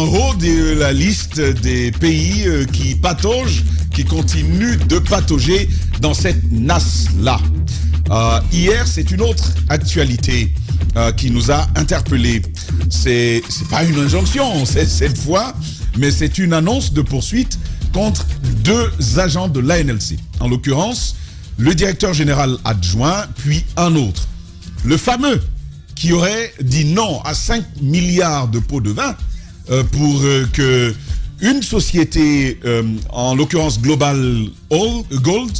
en haut de la liste des pays qui pataugent, qui continuent de patauger dans cette nasse-là. Hier, c'est une autre actualité qui nous a interpellés. C'est pas une injonction cette fois, mais c'est une annonce de poursuite contre 2 agents de l'ANLC. En l'occurrence, le directeur général adjoint, puis un autre. Le fameux qui aurait dit non à 5 milliards de pots de vin pour que une société, en l'occurrence Global Gold,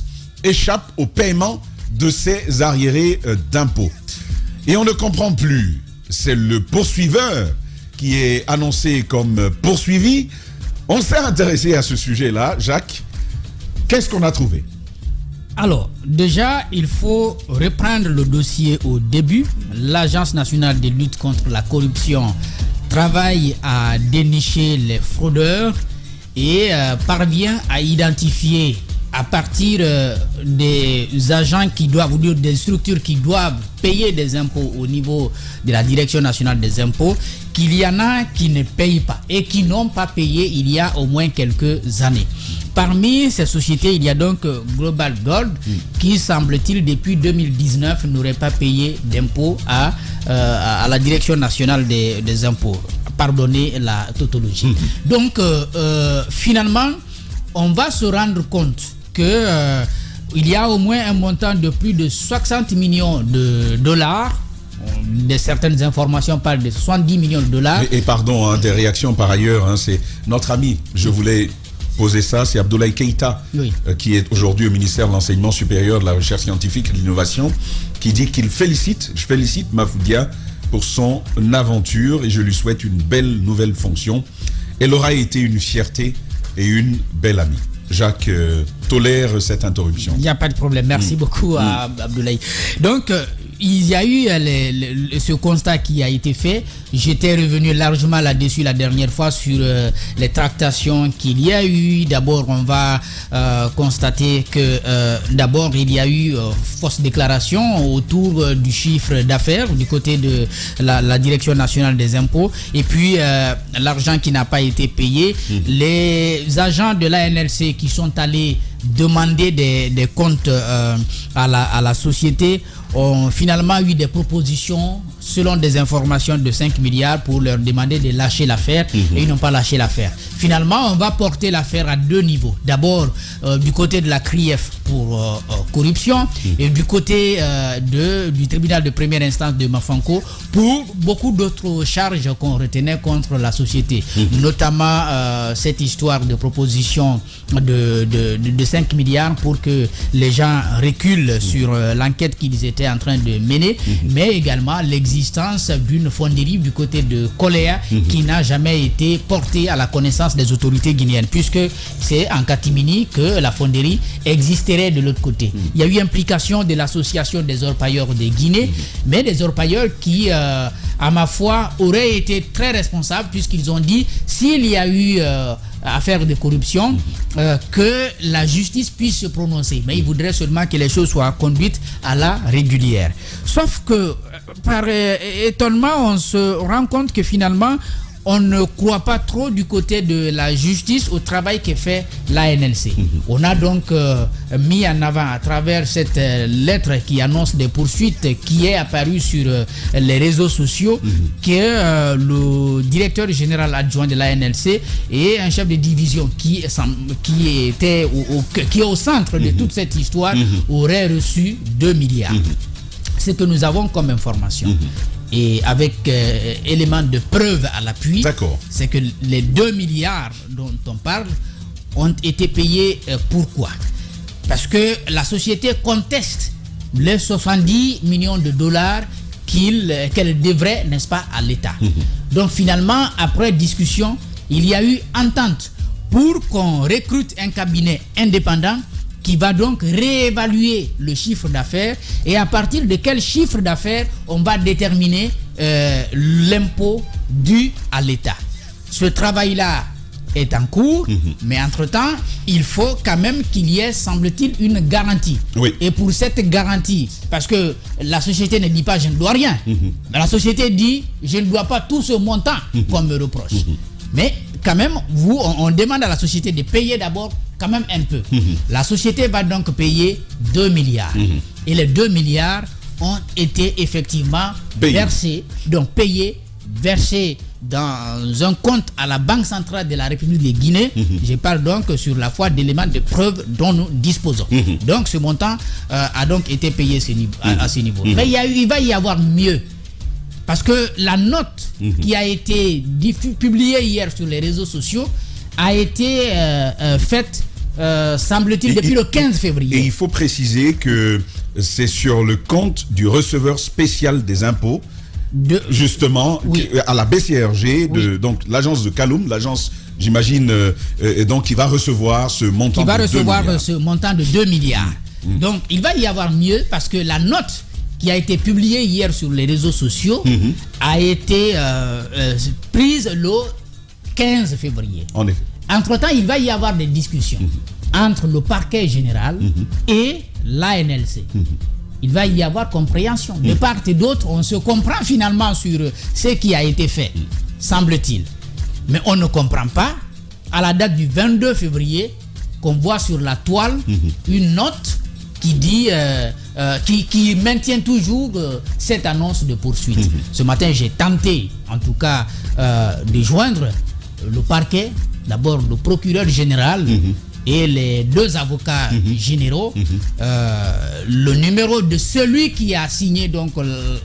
échappe au paiement de ses arriérés d'impôts. Et on ne comprend plus. C'est le poursuiveur qui est annoncé comme poursuivi. On s'est intéressé à ce sujet-là. Jacques, qu'est-ce qu'on a trouvé? Alors, déjà, il faut reprendre le dossier au début. L'Agence nationale de lutte contre la corruption travaille à dénicher les fraudeurs et parvient à identifier à partir des agents qui doivent, ou des structures qui doivent payer des impôts au niveau de la Direction nationale des impôts, qu'il y en a qui ne payent pas et qui n'ont pas payé il y a au moins quelques années. Parmi ces sociétés, il y a donc Global Gold qui, semble-t-il, depuis 2019, n'aurait pas payé d'impôts à la Direction nationale des impôts. Pardonnez la tautologie. Donc, finalement, on va se rendre compte que il y a au moins un montant de plus de 60 millions de dollars. Certaines informations parlent de 70 millions de dollars. Et pardon, des réactions par ailleurs, c'est notre ami, je voulais poser ça, c'est Abdoulaye Keïta, qui est aujourd'hui au ministère de l'Enseignement supérieur, de la Recherche scientifique et de l'Innovation, qui dit qu'il je félicite Mafoudia pour son aventure et je lui souhaite une belle nouvelle fonction. Elle aura été une fierté et une belle amie. Jacques tolère cette interruption. Il n'y a pas de problème. Merci beaucoup à Abdoulaye. Donc, il y a eu ce constat qui a été fait. J'étais revenu largement là-dessus la dernière fois sur les tractations qu'il y a eu. D'abord, on va constater que d'abord, il y a eu fausse déclaration autour du chiffre d'affaires du côté de la Direction nationale des impôts. Et puis, l'argent qui n'a pas été payé. Les agents de l'ANLC qui sont allés demander des comptes à la société ont finalement eu des propositions selon des informations de 5 milliards pour leur demander de lâcher l'affaire et ils n'ont pas lâché l'affaire. Finalement, on va porter l'affaire à 2 niveaux. D'abord, du côté de la CRIEF pour corruption et du côté du tribunal de première instance de Mafanko pour beaucoup d'autres charges qu'on retenait contre la société. Notamment cette histoire de proposition de 5 milliards pour que les gens reculent sur l'enquête qu'ils étaient en train de mener, mais également l'existence d'une fonderie du côté de Koléa qui n'a jamais été portée à la connaissance des autorités guinéennes, puisque c'est en catimini que la fonderie existerait de l'autre côté. Il y a eu implication de l'association des orpailleurs de Guinée, mais des orpailleurs qui, à ma foi, auraient été très responsables, puisqu'ils ont dit s'il y a eu affaire de corruption, que la justice puisse se prononcer. Mais il voudrait seulement que les choses soient conduites à la régulière. Sauf que, par étonnement, on se rend compte que finalement, on ne croit pas trop du côté de la justice au travail que fait l'ANLC. On a donc mis en avant à travers cette lettre qui annonce des poursuites qui est apparue sur les réseaux sociaux que le directeur général adjoint de l'ANLC et un chef de division qui est au centre de toute cette histoire aurait reçu 2 milliards. Ce que nous avons comme information. Et avec éléments de preuve à l'appui, c'est que les 2 milliards dont on parle ont été payés pourquoi? Parce que la société conteste les 70 millions de dollars qu'elle devrait, n'est-ce pas, à l'État. Donc finalement, après discussion, il y a eu entente pour qu'on recrute un cabinet indépendant qui va donc réévaluer le chiffre d'affaires et à partir de quel chiffre d'affaires on va déterminer l'impôt dû à l'État. Ce travail-là est en cours, mais entre-temps, il faut quand même qu'il y ait, semble-t-il, une garantie. Et pour cette garantie, parce que la société ne dit pas « je ne dois rien », mais la société dit « je ne dois pas tout ce montant qu'on me reproche ». Mais quand même, on demande à la société de payer d'abord quand même un peu. La société va donc payer 2 milliards. Et les 2 milliards ont été effectivement versés, donc payés, versés dans un compte à la Banque centrale de la République de Guinée. Je parle donc sur la foi d'éléments de preuve dont nous disposons. Donc ce montant a donc été payé à ce niveau. Mais il va y avoir mieux. Parce que la note qui a été publiée hier sur les réseaux sociaux a été faite, semble-t-il, depuis le 15 février. Et il faut préciser que c'est sur le compte du receveur spécial des impôts, justement, à la BCRG, donc l'agence de Kaloum, l'agence, j'imagine, donc qui va recevoir ce montant de 2 milliards. Qui va recevoir ce montant de 2 milliards. Donc il va y avoir mieux parce que la note qui a été publiée hier sur les réseaux sociaux a été prise le 15 février. En effet. Entre-temps, il va y avoir des discussions entre le parquet général et l'ANLC. Il va y avoir compréhension. De part et d'autre, on se comprend finalement sur ce qui a été fait, semble-t-il. Mais on ne comprend pas, à la date du 22 février, qu'on voit sur la toile une note qui dit, qui maintient toujours cette annonce de poursuite. Ce matin, j'ai tenté, en tout cas, de joindre le parquet, d'abord le procureur général et les 2 avocats généraux. Le numéro de celui qui a signé donc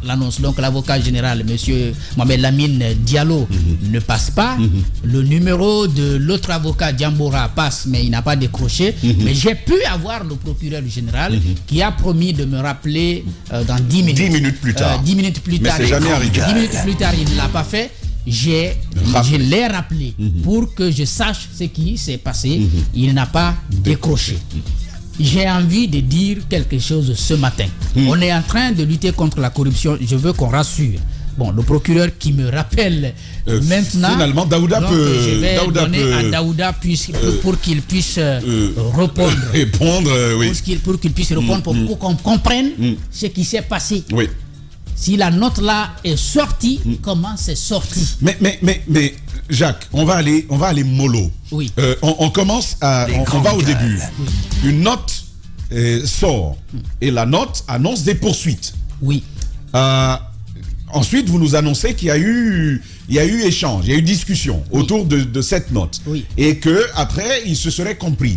l'annonce, donc l'avocat général, monsieur Mohamed Lamine Diallo, ne passe pas. Le numéro de l'autre avocat, Diambora, passe, mais il n'a pas décroché. Mais j'ai pu avoir le procureur général qui a promis de me rappeler dans 10 minutes. 10 minutes plus tard. 10 minutes plus tard. Mais c'est jamais arrivé. 10 minutes plus tard, il ne l'a pas fait. Je l'ai rappelé pour que je sache ce qui s'est passé. Il n'a pas décroché. J'ai envie de dire quelque chose ce matin. On est en train de lutter contre la corruption. Je veux qu'on rassure. Bon, le procureur qui me rappelle maintenant. Finalement, Daouda peut. Je vais donner à Daouda pour qu'il puisse répondre. Pour qu'il puisse répondre, pour qu'on comprenne ce qui s'est passé. Oui. Si la note là est sortie, comment c'est sorti? Mais Jacques, on va aller mollo. Oui. On commence on va au début. Oui. Une note sort et la note annonce des poursuites. Oui. Ensuite, vous nous annoncez qu'il y a eu échange, il y a eu discussion autour de cette note. Oui. Et que après, il se serait compris.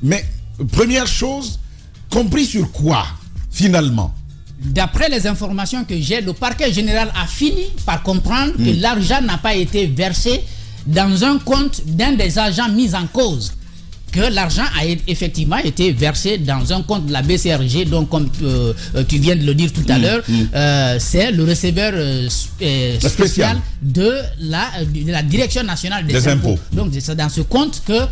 Mais première chose, compris sur quoi finalement? D'après les informations que j'ai, le parquet général a fini par comprendre que l'argent n'a pas été versé dans un compte d'un des agents mis en cause. Que l'argent a effectivement été versé dans un compte de la BCRG, donc comme tu viens de le dire tout à l'heure, c'est le receveur spécial de la Direction nationale des impôts. Donc c'est dans ce compte que,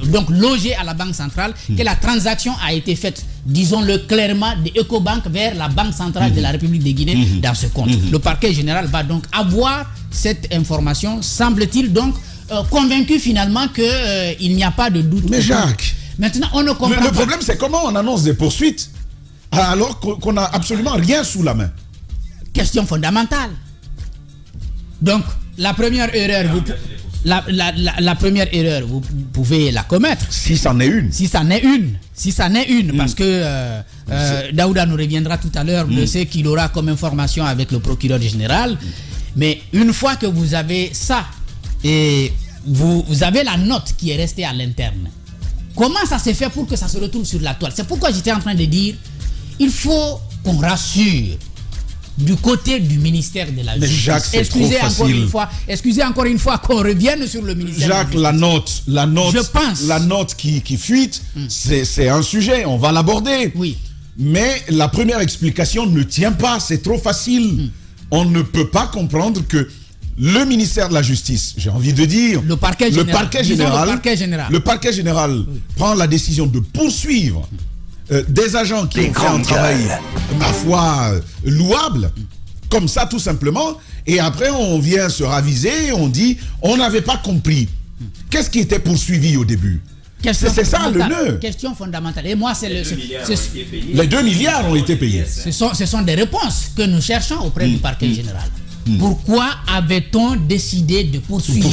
donc logé à la Banque centrale, que la transaction a été faite, disons-le clairement, de Ecobank vers la Banque centrale de la République de Guinée dans ce compte. Le parquet général va donc avoir cette information, semble-t-il donc, convaincu finalement qu'il n'y a pas de doute. Mais Jacques, maintenant on ne comprend pas. Le problème c'est comment on annonce des poursuites alors qu'on n'a absolument rien sous la main. Question fondamentale. Donc la première erreur, la première erreur, vous pouvez la commettre. Si c'en est une. Si c'en est une, parce que Daouda nous reviendra tout à l'heure de ce qu'il aura comme information avec le procureur général. Mais une fois que vous avez ça, et vous avez la note qui est restée à l'interne. Comment ça se fait pour que ça se retrouve sur la toile? C'est pourquoi j'étais en train de dire, il faut qu'on rassure du côté du ministère de la Justice. Jacques, c'est trop facile. Excusez encore une fois qu'on revienne sur le ministère. Jacques, la note, je pense. La note qui fuite, c'est un sujet, on va l'aborder. Oui. Mais la première explication ne tient pas, c'est trop facile. On ne peut pas comprendre que le ministère de la Justice, j'ai envie de dire, le parquet général prend la décision de poursuivre des agents qui ont fait un travail, ma foi, louable, comme ça tout simplement, et après on vient se raviser, on dit, on n'avait pas compris. Qu'est-ce qui était poursuivi au début? C'est ça le nœud. Question fondamentale. Et moi, c'est les 2 milliards ont été payés. Ce sont des réponses que nous cherchons auprès du parquet général. Pourquoi avait-on décidé de poursuivre?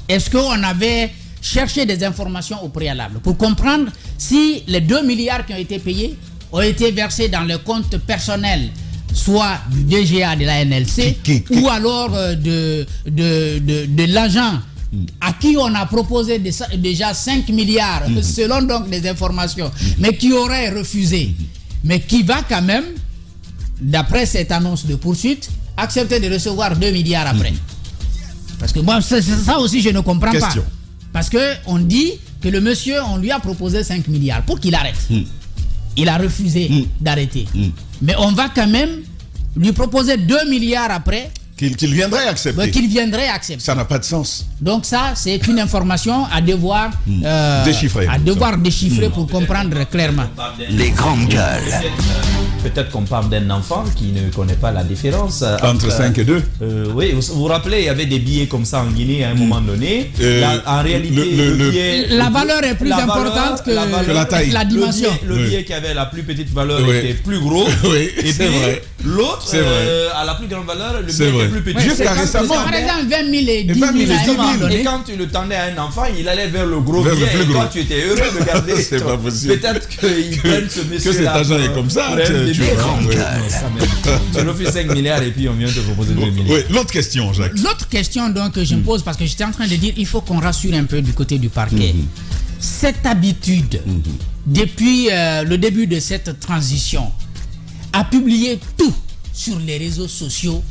Est-ce qu'on avait cherché des informations au préalable pour comprendre si les 2 milliards qui ont été payés ont été versés dans le compte personnel, soit du DGA de la NLC, ou alors de l'agent à qui on a proposé déjà 5 milliards, selon donc des informations, mais qui aurait refusé, mais qui va quand même, d'après cette annonce de poursuite, accepter de recevoir 2 milliards après. Parce que moi, c'est ça aussi, je ne comprends pas. Parce qu'on dit que le monsieur, on lui a proposé 5 milliards pour qu'il arrête. Il a refusé d'arrêter. Mais on va quand même lui proposer 2 milliards après. Qu'il viendrait accepter. Qu'il viendrait accepter. Ça n'a pas de sens. Donc ça, c'est une information à devoir déchiffrer pour comprendre clairement. Les grandes gueules. Peut-être qu'on parle d'un enfant qui ne connaît pas la différence entre 5 et 2. Oui, vous vous rappelez, il y avait des billets comme ça en Guinée à un moment donné. En réalité, la valeur est plus importante que la taille. La dimension. Le billet qui avait la plus petite valeur était plus gros. Et puis l'autre, à la plus grande valeur, le billet était plus petit. Jusqu'à récemment. Par exemple, 20 000 et 10 000. Et quand tu le tendais à un enfant, il allait vers le gros billet. Et toi, tu étais heureux de garder. C'est pas possible. Peut-être qu'il prenne ce monsieur-là. Que cet agent est comme ça. Tu refais 5 milliards et puis on vient te proposer 2 milliards. Oui, l'autre question, Jacques. L'autre question donc que je me pose, parce que j'étais en train de dire, il faut qu'on rassure un peu du côté du parquet. Cette habitude, depuis le début de cette transition, à publier tout sur les réseaux sociaux,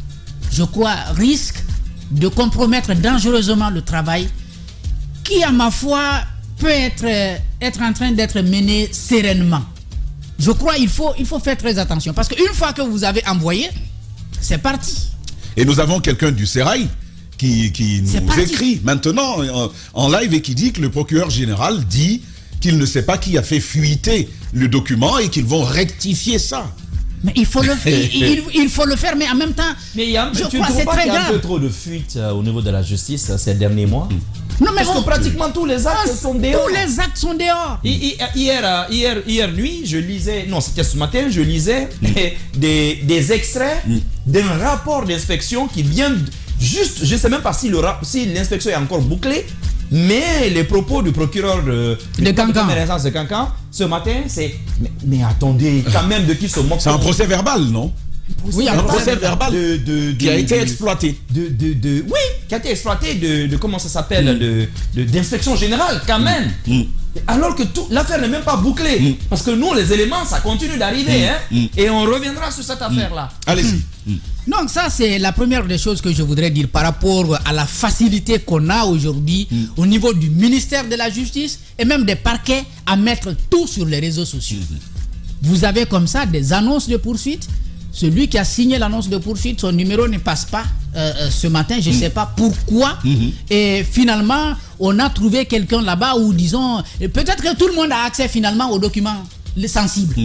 je crois, risque de compromettre dangereusement le travail qui, à ma foi, peut être en train d'être mené sereinement. Je crois qu'il faut faire très attention. Parce qu'une fois que vous avez envoyé, c'est parti. Et nous avons quelqu'un du Sérail qui nous écrit maintenant en live et qui dit que le procureur général dit qu'il ne sait pas qui a fait fuiter le document et qu'ils vont rectifier ça. Mais il faut le faire, mais en même temps, je crois que c'est très grave. Il y a un peu trop de fuites au niveau de la justice ces derniers mois. Non, mais parce que pratiquement tous les actes sont dehors. Tous les actes sont dehors. Hier nuit, je lisais, non c'était ce matin, je lisais des extraits d'un rapport d'inspection qui vient juste, je ne sais même pas si l'inspection est encore bouclée, mais les propos du procureur de Cancan ce matin, c'est mais attendez, quand même de qui se moque. C'est un procès verbal, non? Oui, un procès verbal qui a été exploité. Oui, qui a été exploité de comment ça s'appelle, d'inspection générale quand même. Alors que l'affaire n'est même pas bouclée. Parce que nous, les éléments, ça continue d'arriver. Et on reviendra sur cette affaire-là. Allez-y. Donc ça, c'est la première des choses que je voudrais dire par rapport à la facilité qu'on a aujourd'hui au niveau du ministère de la Justice et même des parquets à mettre tout sur les réseaux sociaux. Vous avez comme ça des annonces de poursuite. Celui qui a signé l'annonce de poursuite, son numéro ne passe pas ce matin, je ne sais pas pourquoi. Et finalement, on a trouvé quelqu'un là-bas où, disons, peut-être que tout le monde a accès finalement aux documents sensibles.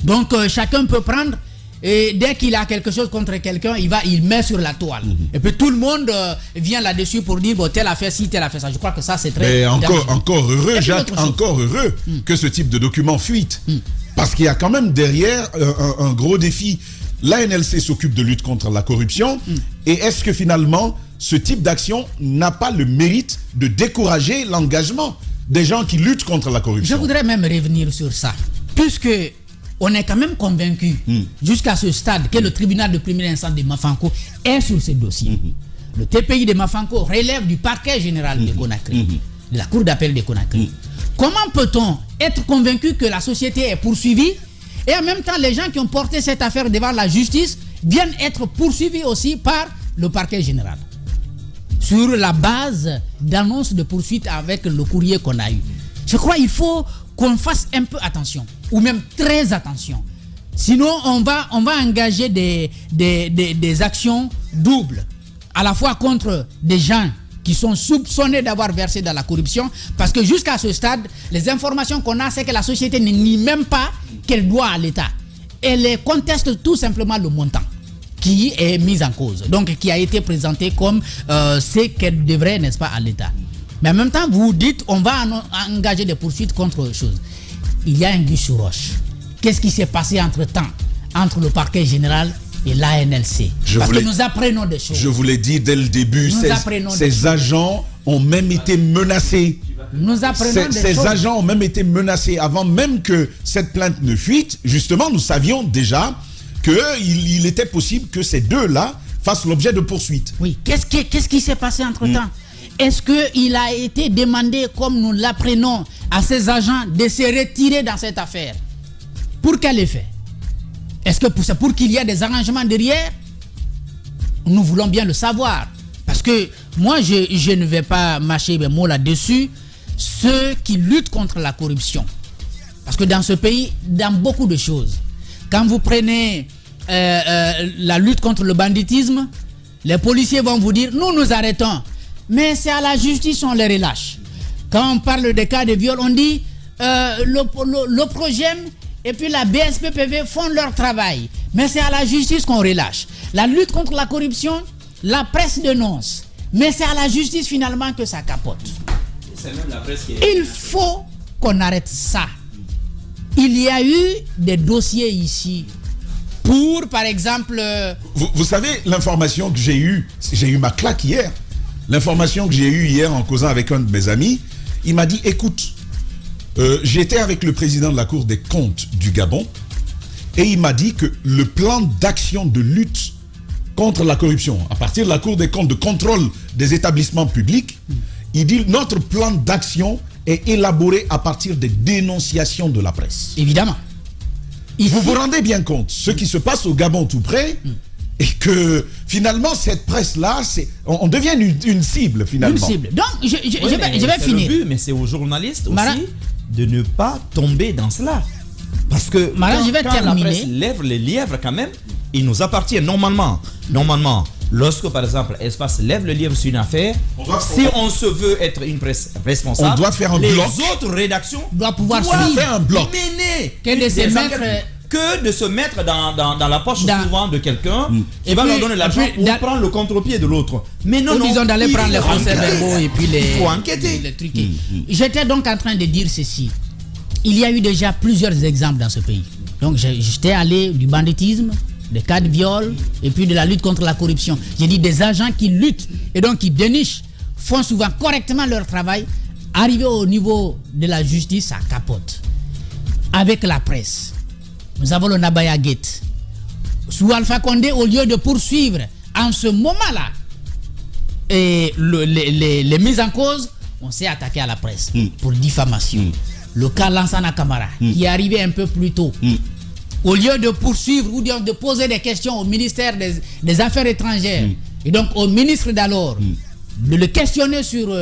Donc, chacun peut prendre, et dès qu'il a quelque chose contre quelqu'un, il met sur la toile. Et puis tout le monde vient là-dessus pour dire, bon, telle affaire ci, telle affaire ça. Je crois que ça, c'est très... Mais encore heureux, Jacques, encore heureux que ce type de document fuite. Parce qu'il y a quand même derrière un gros défi. La NLC s'occupe de lutte contre la corruption. Et est-ce que finalement, ce type d'action n'a pas le mérite de décourager l'engagement des gens qui luttent contre la corruption? Je voudrais même revenir sur ça. Puisque on est quand même convaincu, jusqu'à ce stade, que le tribunal de première instance de Mafanko est sur ce dossier. Le TPI de Mafanko relève du parquet général de Conakry, de la cour d'appel de Conakry. Comment peut-on être convaincu que la société est poursuivie et en même temps les gens qui ont porté cette affaire devant la justice viennent être poursuivis aussi par le parquet général sur la base d'annonces de poursuite avec le courrier qu'on a eu? Je crois qu'il faut qu'on fasse un peu attention, ou même très attention. Sinon, on va engager des actions doubles, à la fois contre des gens qui sont soupçonnés d'avoir versé dans la corruption, parce que jusqu'à ce stade, les informations qu'on a, c'est que la société ne nie même pas qu'elle doit à l'État. Elle conteste tout simplement le montant qui est mis en cause, donc qui a été présenté comme ce qu'elle devrait, n'est-ce pas, à l'État. Mais en même temps, vous dites, on va engager des poursuites contre autre chose. Il y a un anguille sous roche. Qu'est-ce qui s'est passé entre-temps, entre le parquet général et l'ANLC. Parce que nous apprenons des choses. Je vous l'ai dit dès le début, ces agents ont même été menacés. Nous apprenons des choses. Ces agents ont même été menacés. Avant même que cette plainte ne fuite, justement, nous savions déjà qu'il était possible que ces deux-là fassent l'objet de poursuites. Oui. Qu'est-ce qui s'est passé entre-temps? Est-ce qu'il a été demandé, comme nous l'apprenons, à ces agents de se retirer dans cette affaire? Pour quel effet? Est-ce que c'est pour qu'il y ait des arrangements derrière? Nous voulons bien le savoir. Parce que moi, je ne vais pas mâcher mes mots là-dessus. Ceux qui luttent contre la corruption. Parce que dans ce pays, dans beaucoup de choses, quand vous prenez la lutte contre le banditisme, les policiers vont vous dire, nous arrêtons. Mais c'est à la justice on les relâche. Quand on parle des cas de viol, on dit le Progem et puis la BSPPV font leur travail. Mais c'est à la justice qu'on relâche. La lutte contre la corruption, la presse dénonce. Mais c'est à la justice finalement que ça capote. C'est même la presse qui est... Il faut qu'on arrête ça. Il y a eu des dossiers ici pour, par exemple... Vous savez, l'information que j'ai eu ma claque hier. L'information que j'ai eue hier en causant avec un de mes amis, il m'a dit, écoute, j'étais avec le président de la Cour des comptes du Gabon et il m'a dit que le plan d'action de lutte contre la corruption, à partir de la Cour des comptes de contrôle des établissements publics, il dit notre plan d'action est élaboré à partir des dénonciations de la presse. Évidemment. Ici, vous vous rendez bien compte, ce qui se passe au Gabon tout près, et que finalement cette presse-là, on devient une cible finalement. Une cible. Donc je vais finir. Le but, mais c'est aux journalistes aussi de ne pas tomber dans cela. Parce que quand la presse lève les lièvres quand même, il nous appartient normalement, lorsque par exemple Espace lève le lièvre sur une affaire, si on se veut être une presse responsable, on doit faire un les bloc. autres rédactions doivent pouvoir faire un bloc. mener que de se mettre dans la poche souvent de quelqu'un qui va leur donner l'argent pour prendre le contre-pied de l'autre. Mais non, disons d'aller prendre les procès verbaux et puis il faut enquêter. les trucs. J'étais donc en train de dire ceci. Il y a eu déjà plusieurs exemples dans ce pays. Donc j'étais allé du banditisme, des cas de viol et puis de la lutte contre la corruption. J'ai dit des agents qui luttent et donc qui dénichent, font souvent correctement leur travail. Arrivé au niveau de la justice, ça capote. Avec la presse, nous avons le Nabaya Gate. Sous Alpha Condé, au lieu de poursuivre en ce moment-là et les mises en cause, on s'est attaqué à la presse pour diffamation. Le cas Lansana Camara, qui est arrivé un peu plus tôt. Au lieu de poursuivre ou de poser des questions au ministère des Affaires étrangères et donc au ministre d'alors, de le questionner sur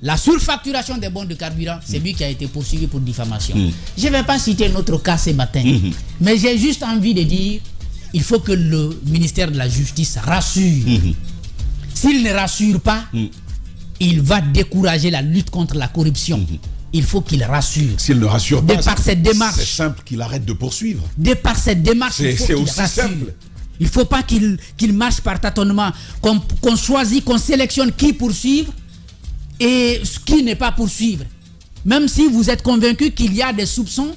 la surfacturation des bons de carburant, c'est lui qui a été poursuivi pour diffamation. Je ne vais pas citer notre cas ce matin, mais j'ai juste envie de dire, il faut que le ministère de la Justice rassure. S'il ne rassure pas, il va décourager la lutte contre la corruption. Il faut qu'il rassure. S'il ne rassure pas, c'est simple qu'il arrête de poursuivre. De par cette démarche, c'est aussi rassure. Simple. Il ne faut pas qu'il marche par tâtonnement, qu'on choisit, qu'on sélectionne qui poursuivre et qui n'est pas poursuivre. Même si vous êtes convaincu qu'il y a des soupçons,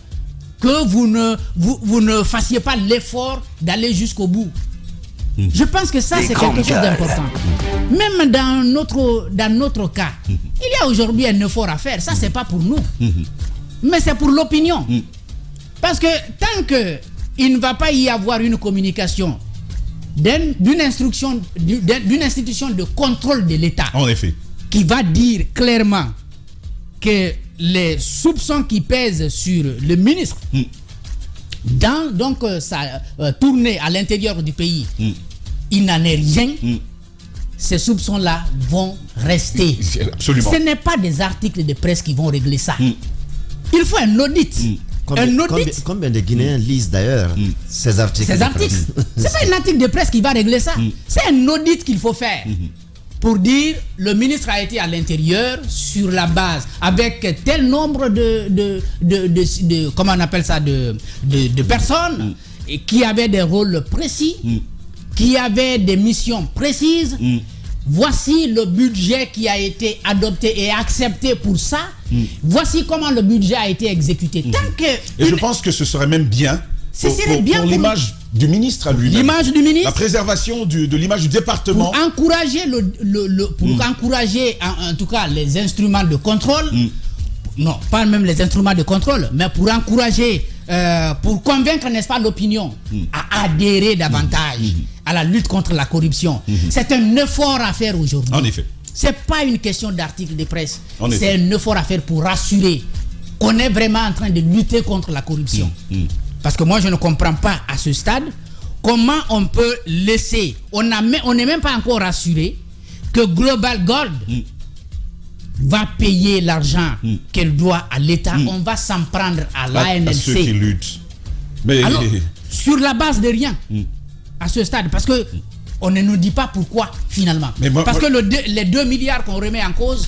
que vous ne fassiez pas l'effort d'aller jusqu'au bout. Je pense que ça, c'est quelque chose d'important. Même dans notre cas, il y a aujourd'hui un effort à faire. Ça, c'est pas pour nous. Mais c'est pour l'opinion. Parce que tant qu'il ne va pas y avoir une communication d'une institution de contrôle de l'État, en effet, qui va dire clairement que les soupçons qui pèsent sur le ministre dans donc sa tournée à l'intérieur du pays, il n'en est rien. Ces soupçons-là vont rester. Absolument. Ce n'est pas des articles de presse qui vont régler ça. Il faut un audit. Combien de Guinéens lisent d'ailleurs ces articles? C'est pas un article de presse qui va régler ça. C'est un audit qu'il faut faire. Pour dire, le ministre a été à l'intérieur sur la base, avec tel nombre de comment on appelle ça, de personnes qui avaient des rôles précis, qui avaient des missions précises. Voici le budget qui a été adopté et accepté pour ça. Voici comment le budget a été exécuté. Et je pense que ce serait même bien pour l'image du ministre à lui-même. L'image du ministre. La préservation de l'image du département. Pour encourager, encourager en tout cas les instruments de contrôle, non, pas même les instruments de contrôle, mais pour encourager, pour convaincre, n'est-ce pas, l'opinion à adhérer davantage à la lutte contre la corruption. C'est un effort à faire aujourd'hui. En effet. C'est pas une question d'article de presse. En effet. C'est un effort à faire pour rassurer qu'on est vraiment en train de lutter contre la corruption. Parce que moi, je ne comprends pas à ce stade comment on peut laisser. On n'est même pas encore rassuré que Global Gold va payer l'argent qu'elle doit à l'État. On va s'en prendre à À ceux qui l'ANLC. luttent. Mais Alors, sur la base de rien, à ce stade, parce que on ne nous dit pas pourquoi finalement. Mais moi- parce que les 2 milliards qu'on remet en cause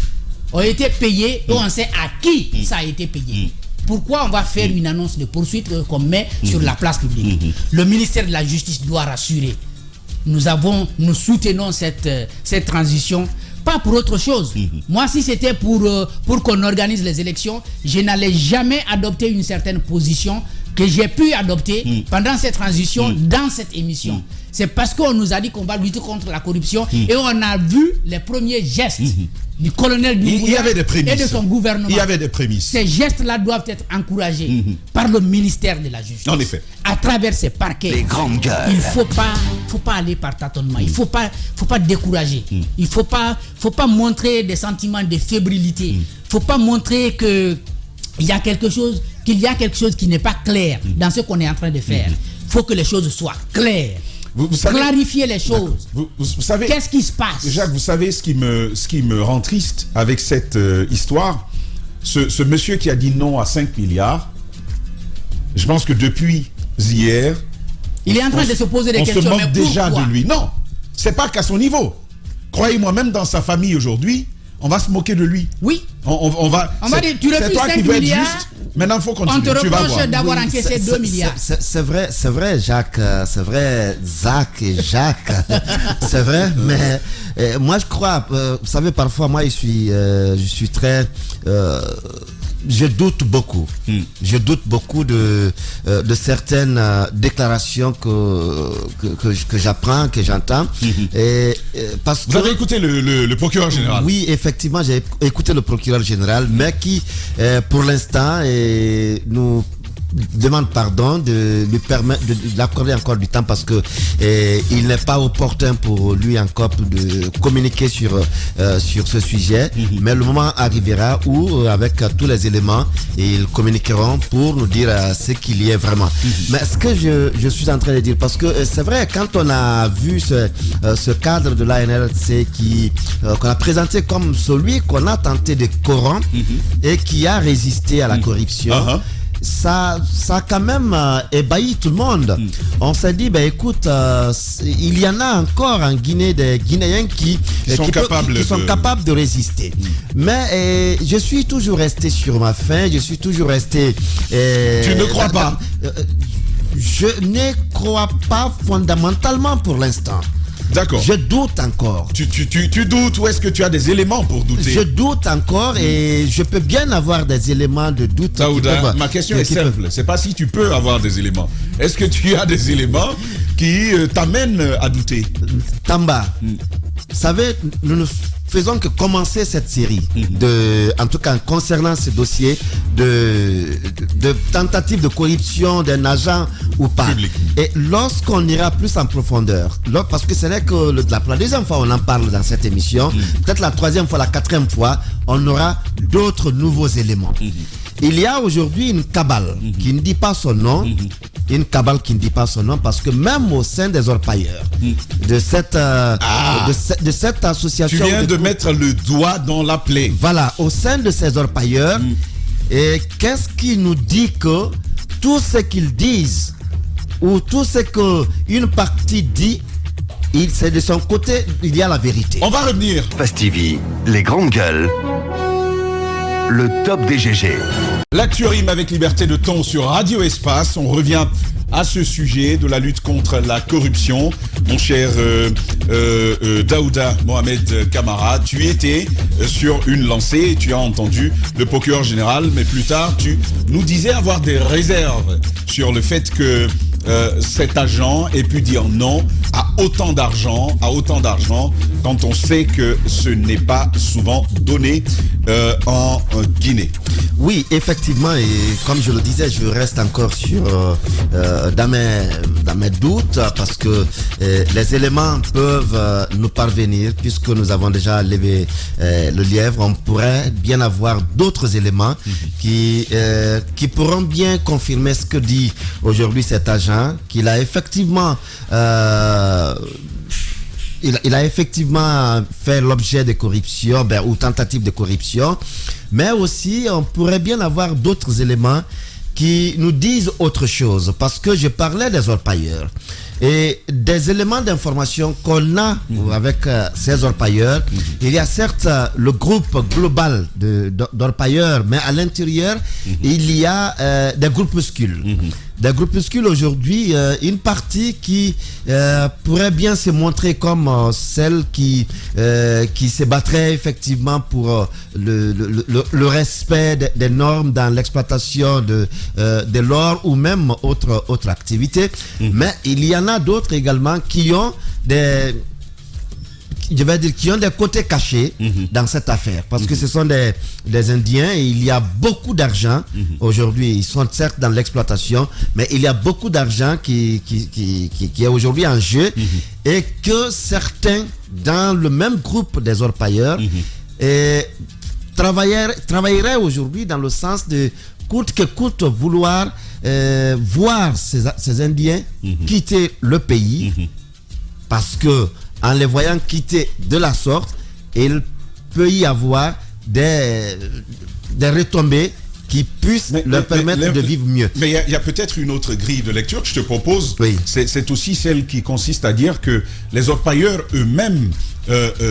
ont été payés et on sait à qui ça a été payé. Pourquoi on va faire une annonce de poursuite qu'on met sur la place publique? Le ministère de la Justice doit rassurer. Nous soutenons cette transition, pas pour autre chose. Moi, si c'était pour qu'on organise les élections, je n'allais jamais adopter une certaine position que j'ai pu adopter pendant cette transition dans cette émission. C'est parce qu'on nous a dit qu'on va lutter contre la corruption et on a vu les premiers gestes du colonel il y avait des prémices. et de son gouvernement. Il y avait des prémices. Ces gestes-là doivent être encouragés par le ministère de la Justice. En effet. À travers ces parquets. Les grandes gueules. Il faut pas aller par tâtonnement. Il faut pas décourager. Il faut pas montrer des sentiments de fébrilité. Il faut pas montrer qu'il y a quelque chose qui n'est pas clair dans ce qu'on est en train de faire. Il faut que les choses soient claires. Vous savez, clarifier les choses. vous savez, Qu'est-ce qui se passe? Jacques, vous savez ce qui me rend triste avec cette histoire, ce monsieur qui a dit non à 5 milliards, je pense que depuis hier, Il est en train de se poser des questions. On se moque mais déjà pourquoi? de lui. Non, c'est pas qu'à son niveau. Croyez-moi, même dans sa famille aujourd'hui, on va se moquer de lui. Oui. On va dire, tu c'est refuses toi 5 qui veux être milliards, juste. Maintenant, il faut continuer. on te Tu vas reproche voir. d'avoir encaissé 2 milliards. C'est vrai, Jacques, c'est vrai, Zach et Jacques, c'est vrai, mais moi je crois, vous savez, parfois, moi je suis très. Je doute beaucoup. Je doute beaucoup de certaines déclarations que j'apprends, que j'entends. Parce Vous avez écouté le procureur général? Oui, effectivement, j'ai écouté le procureur général, mais qui, pour l'instant, nous demande pardon de lui permettre de l'accorder encore du temps parce que il n'est pas opportun pour lui encore de communiquer sur ce sujet. Mais le moment arrivera où avec tous les éléments ils communiqueront pour nous dire ce qu'il y est vraiment. Mais ce que je suis en train de dire, parce que c'est vrai, quand on a vu ce cadre de l'ANLC qu'on a présenté comme celui qu'on a tenté de corrompre et qui a résisté à la corruption, ça a quand même ébahi tout le monde. On s'est dit, ben écoute, il y en a encore en Guinée des Guinéens qui sont capables de résister. Mais je suis toujours resté sur ma faim, je suis toujours resté... Tu ne crois pas? Je ne crois pas fondamentalement pour l'instant. D'accord. Je doute encore. Tu doutes ou est-ce que tu as des éléments pour douter? Je doute encore et je peux bien avoir des éléments de doute. Daouda, ma question est simple. C'est pas si tu peux avoir des éléments. Est-ce que tu as des éléments qui t'amènent à douter? Tamba, vous savez, nous ne faisons que commencer cette série en tout cas concernant ce dossier de tentative de corruption d'un agent ou pas. Public. Et lorsqu'on ira plus en profondeur, parce que ce n'est que la deuxième fois on en parle dans cette émission, peut-être la troisième fois, la quatrième fois, on aura d'autres nouveaux éléments. Il y a aujourd'hui une cabale qui ne dit pas son nom, une cabale qui ne dit pas son nom, parce que même au sein des orpailleurs de cette association... Tu viens de mettre le doigt dans la plaie. Voilà, au sein de ces orpailleurs, et qu'est-ce qui nous dit que tout ce qu'ils disent, ou tout ce qu'une partie dit, c'est de son côté, il y a la vérité. On va revenir. Pass TV, les grandes gueules. Le top des GG. L'actu rime avec liberté de ton sur Radio Espace. On revient à ce sujet de la lutte contre la corruption. Mon cher Daouda Mohamed Kamara, tu étais sur une lancée, tu as entendu le procureur général, mais plus tard, tu nous disais avoir des réserves sur le fait que cet agent ait pu dire non à autant d'argent, quand on sait que ce n'est pas souvent donné en Guinée. Oui, effectivement, et comme je le disais, je reste encore dans mes doutes, parce que les éléments peuvent nous parvenir, puisque nous avons déjà levé le lièvre. On pourrait bien avoir d'autres éléments qui pourront bien confirmer ce que dit aujourd'hui cet agent, qu'il a effectivement il a effectivement fait l'objet de corruption, ou tentative de corruption, mais aussi on pourrait bien avoir d'autres éléments qui nous disent autre chose, parce que je parlais des orpailleurs et des éléments d'information qu'on a avec ces orpailleurs. Il y a certes le groupe global d'orpailleurs, mais à l'intérieur il y a des groupuscules. Des groupuscules aujourd'hui, une partie qui pourrait bien se montrer comme celle qui se battrait effectivement pour le respect des normes dans l'exploitation de l'or ou même autre activité. Mais il y en a d'autres également qui ont des côtés cachés dans cette affaire, parce que ce sont des Indiens et il y a beaucoup d'argent aujourd'hui. Ils sont certes dans l'exploitation, mais il y a beaucoup d'argent qui est aujourd'hui en jeu, et que certains dans le même groupe des orpailleurs travailleraient aujourd'hui dans le sens de coûte que coûte vouloir voir ces Indiens quitter le pays, parce que en les voyant quitter de la sorte, il peut y avoir des retombées qui puissent leur permettre de vivre mieux. Mais il y a peut-être une autre grille de lecture que je te propose. Oui. C'est aussi celle qui consiste à dire que les orpailleurs eux-mêmes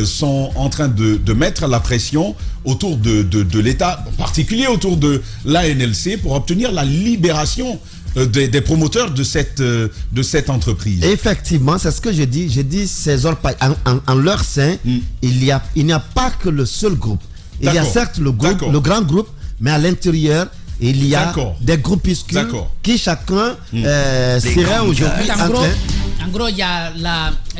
sont en train de mettre la pression autour de l'État, en particulier autour de l'ANLC, pour obtenir la libération des promoteurs de cette entreprise. Effectivement, c'est ce que je dis. J'ai dit ces orpailleurs, en leur sein, il n'y a pas que le seul groupe. Il y a certes le grand groupe, mais à l'intérieur, il y a des groupuscules qui chacun serait aujourd'hui en train. En gros, il y a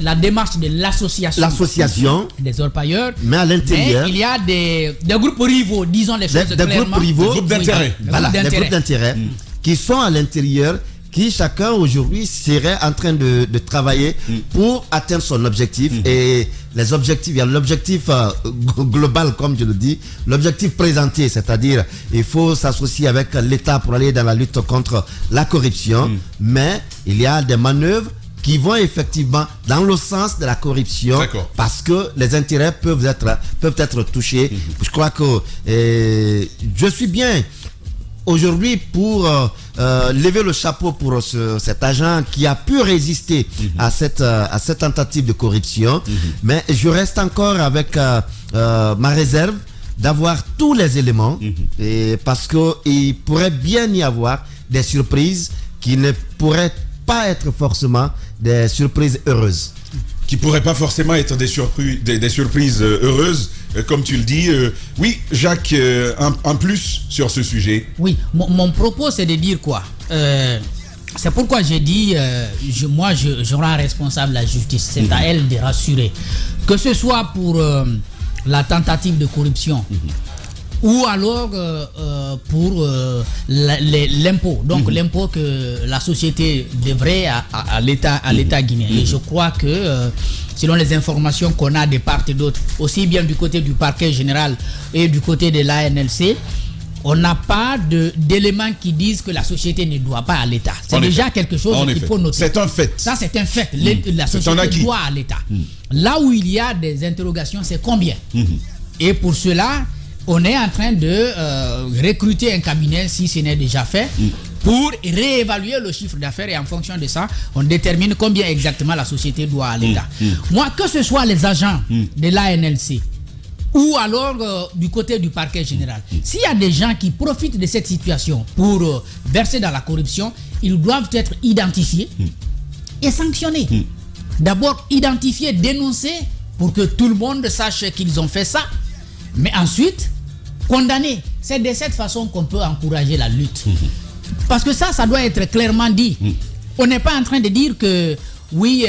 la démarche de l'association des orpailleurs. Mais à l'intérieur, il y a des groupes rivaux, disons les choses clairement. Des groupes rivaux, des groupes d'intérêt. Voilà, des groupes d'intérêt qui sont à l'intérieur, qui chacun aujourd'hui serait en train de travailler pour atteindre son objectif. Et les objectifs, il y a l'objectif global, comme je le dis, l'objectif présenté, c'est-à-dire il faut s'associer avec l'État pour aller dans la lutte contre la corruption, mais il y a des manœuvres qui vont effectivement dans le sens de la corruption, parce que les intérêts peuvent être touchés. Je crois que je suis bien aujourd'hui pour lever le chapeau pour cet agent qui a pu résister à cette tentative de corruption. Mais je reste encore avec ma réserve d'avoir tous les éléments, et parce qu'il pourrait bien y avoir des surprises qui ne pourraient pas être forcément des surprises heureuses. Qui pourraient pas forcément être des surprises heureuses, comme tu le dis. Oui, Jacques, un plus sur ce sujet. Oui, mon propos, c'est de dire quoi c'est pourquoi j'ai dit, je rends responsable la justice. C'est à elle de rassurer. Que ce soit pour la tentative de corruption, ou alors pour l'impôt, donc l'impôt que la société devrait à l'État guinéen. Et je crois que selon les informations qu'on a de part et d'autre, aussi bien du côté du parquet général et du côté de l'ANLC, on n'a pas d'éléments qui disent que la société ne doit pas à l'État. C'est déjà quelque chose qu'il faut noter. C'est un fait. Ça, c'est un fait. La société doit à l'État. Là où il y a des interrogations, c'est combien. Et pour cela, on est en train de recruter un cabinet, si ce n'est déjà fait, pour réévaluer le chiffre d'affaires, et en fonction de ça, on détermine combien exactement la société doit à l'État. Moi, que ce soit les agents de l'ANLC ou alors du côté du parquet général, s'il y a des gens qui profitent de cette situation pour verser dans la corruption, ils doivent être identifiés et sanctionnés. D'abord, identifiés, dénoncés, pour que tout le monde sache qu'ils ont fait ça. Mais ensuite, condamner. C'est de cette façon qu'on peut encourager la lutte. Parce que ça doit être clairement dit. On n'est pas en train de dire que oui,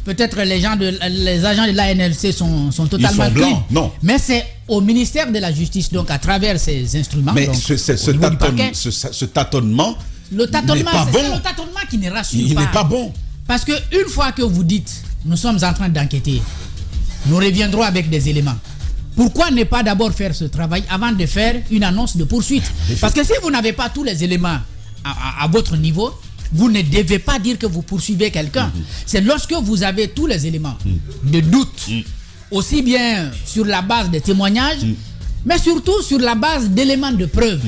peut-être les agents de l'ANLC sont totalement blancs, non. Mais c'est au ministère de la Justice, donc à travers ces instruments. Mais donc, ce tâtonnement le tâtonnement, n'est pas c'est bon. le tâtonnement qui ne rassure Il pas. n'est pas bon. Parce qu'une fois que vous dites, nous sommes en train d'enquêter, nous reviendrons avec des éléments. Pourquoi ne pas d'abord faire ce travail avant de faire une annonce de poursuite? Parce que si vous n'avez pas tous les éléments à votre niveau, vous ne devez pas dire que vous poursuivez quelqu'un. C'est lorsque vous avez tous les éléments de doute, aussi bien sur la base des témoignages, mais surtout sur la base d'éléments de preuve.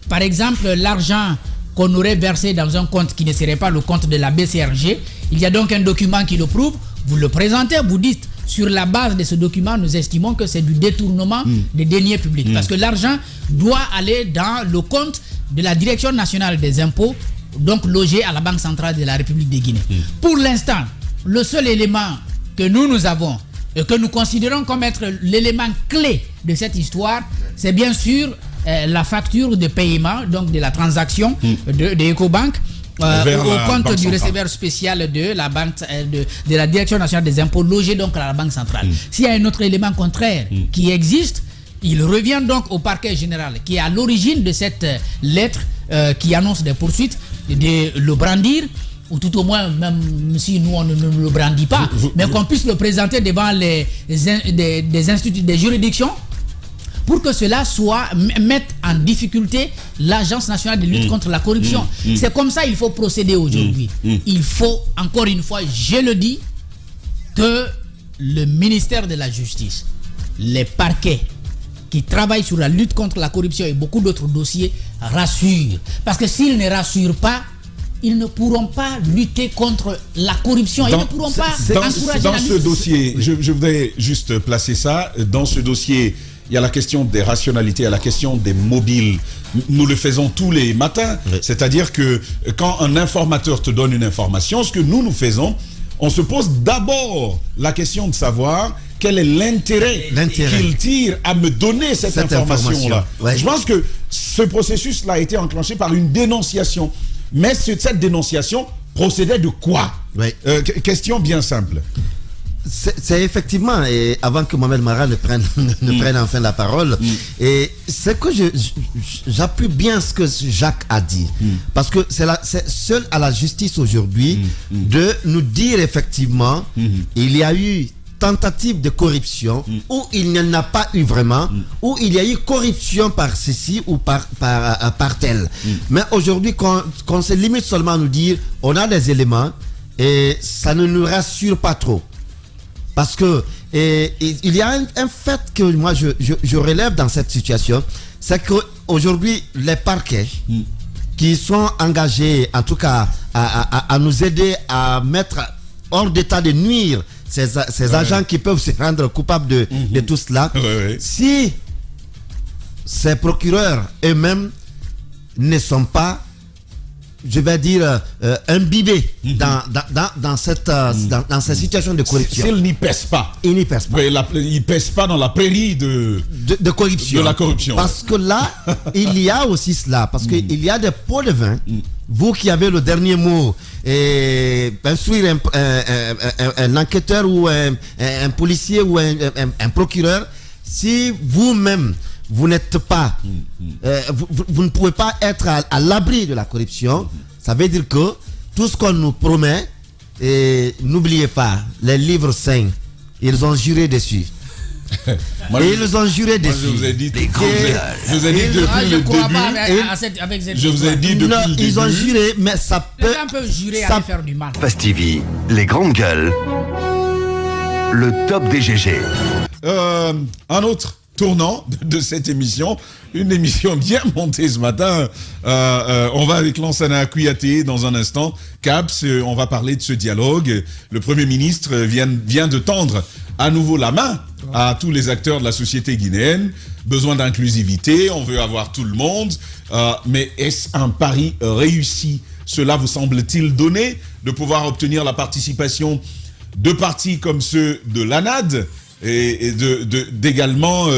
Par exemple, l'argent qu'on aurait versé dans un compte qui ne serait pas le compte de la BCRG, il y a donc un document qui le prouve, vous le présentez, vous dites, sur la base de ce document, nous estimons que c'est du détournement des deniers publics. Parce que l'argent doit aller dans le compte de la Direction nationale des impôts, donc logé à la Banque centrale de la République de Guinée. Pour l'instant, le seul élément que nous avons et que nous considérons comme être l'élément clé de cette histoire, c'est bien sûr la facture de paiement, donc de la transaction de Ecobank au compte du receveur spécial de la banque de la Direction nationale des impôts logé donc à la Banque centrale. S'il y a un autre élément contraire qui existe, il revient donc au parquet général qui est à l'origine de cette lettre qui annonce des poursuites, de le brandir, ou tout au moins, même si nous on ne le brandit pas, mais qu'on puisse le présenter devant des instituts, des juridictions, pour que cela mette en difficulté l'Agence nationale de lutte contre la corruption. C'est comme ça qu'il faut procéder aujourd'hui. Il faut, encore une fois, je le dis, que le ministère de la Justice, les parquets qui travaillent sur la lutte contre la corruption et beaucoup d'autres dossiers rassurent. Parce que s'ils ne rassurent pas, ils ne pourront pas lutter contre la corruption. Ils ne pourront pas encourager dans la lutte. ce dossier, je voudrais juste placer ça. Dans ce dossier, il y a la question des rationalités, il y a la question des mobiles. Nous le faisons tous les matins. Oui. C'est-à-dire que quand un informateur te donne une information, ce que nous faisons, on se pose d'abord la question de savoir quel est l'intérêt qu'il tire à me donner cette information-là. Ouais. Je pense que ce processus-là a été enclenché par une dénonciation. Mais cette dénonciation procédait de quoi? Oui. Question bien simple. C'est effectivement, et avant que Mohamed Mara ne prenne enfin la parole, et c'est que j'appuie bien ce que Jacques a dit, parce que c'est seul à la justice aujourd'hui de nous dire effectivement, il y a eu tentative de corruption, ou il n'y en a pas eu vraiment, ou il y a eu corruption par ceci ou par tel. Mais aujourd'hui, qu'on se limite seulement à nous dire, on a des éléments, et ça ne nous rassure pas trop. Parce que il y a un fait que moi je relève dans cette situation, c'est qu'aujourd'hui les parquets qui sont engagés en tout cas à nous aider à mettre hors d'état de nuire ces agents qui peuvent se rendre coupables de tout cela, si ces procureurs eux-mêmes ne sont pas, je vais dire, imbibés dans cette situation de corruption. S'ils n'y pèsent pas. Ils n'y pèsent pas. Ils ne pèsent pas dans la prairie de corruption. De la corruption. Parce que là, il y a aussi cela. Parce qu'il y a des pots de vin. Vous qui avez le dernier mot, et instruire un enquêteur ou un policier ou un procureur, si vous-même vous n'êtes pas, vous ne pouvez pas être à l'abri de la corruption. Ça veut dire que tout ce qu'on nous promet, et n'oubliez pas, les livres saints, ils ont juré dessus. Ils ont juré dessus. Je vous ai dit depuis le début. Je vous ai dit depuis le début. Ils ont juré, mais ça peut. Un peu jurer à faire du mal. Pass TV, les grandes gueules, le top des GG. Un autre tournant de cette émission, une émission bien montée ce matin. On va avec Lansana Kouyaté dans un instant. CAPS, on va parler de ce dialogue. Le Premier ministre vient de tendre à nouveau la main à tous les acteurs de la société guinéenne. Besoin d'inclusivité, on veut avoir tout le monde. Mais est-ce un pari réussi? Cela vous semble-t-il donné de pouvoir obtenir la participation de partis comme ceux de l'ANAD et d'également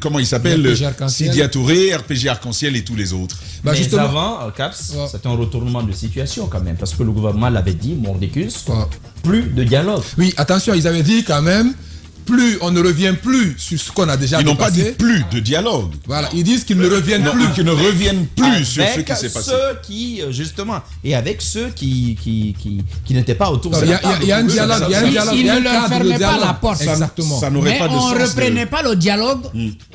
comment il s'appelle, RPG Arc-en-Ciel. Sidia Touré, RPG Arc-en-Ciel et tous les autres. Bah, Mais justement, avant, Caps, c'était un retournement de situation quand même, parce que le gouvernement l'avait dit, mordicus, plus de dialogue. oui, attention, ils avaient dit quand même, plus on ne revient plus sur ce qu'on a déjà Ils n'ont pas dit dépassé. plus de dialogue. Voilà, ils disent qu'ils ne reviennent Non, plus. qu'ils ne reviennent plus sur ce Avec qui s'est passé. ceux qui, justement, et avec ceux qui n'étaient pas autour de Il y la a- table. il y a un dialogue, il y a un Si- dialogue, s'il il y a ne un leur cadre de fermait pas dialogue. la porte. Exactement. Ça n'aurait Mais pas de on sens. ne reprenait pas le dialogue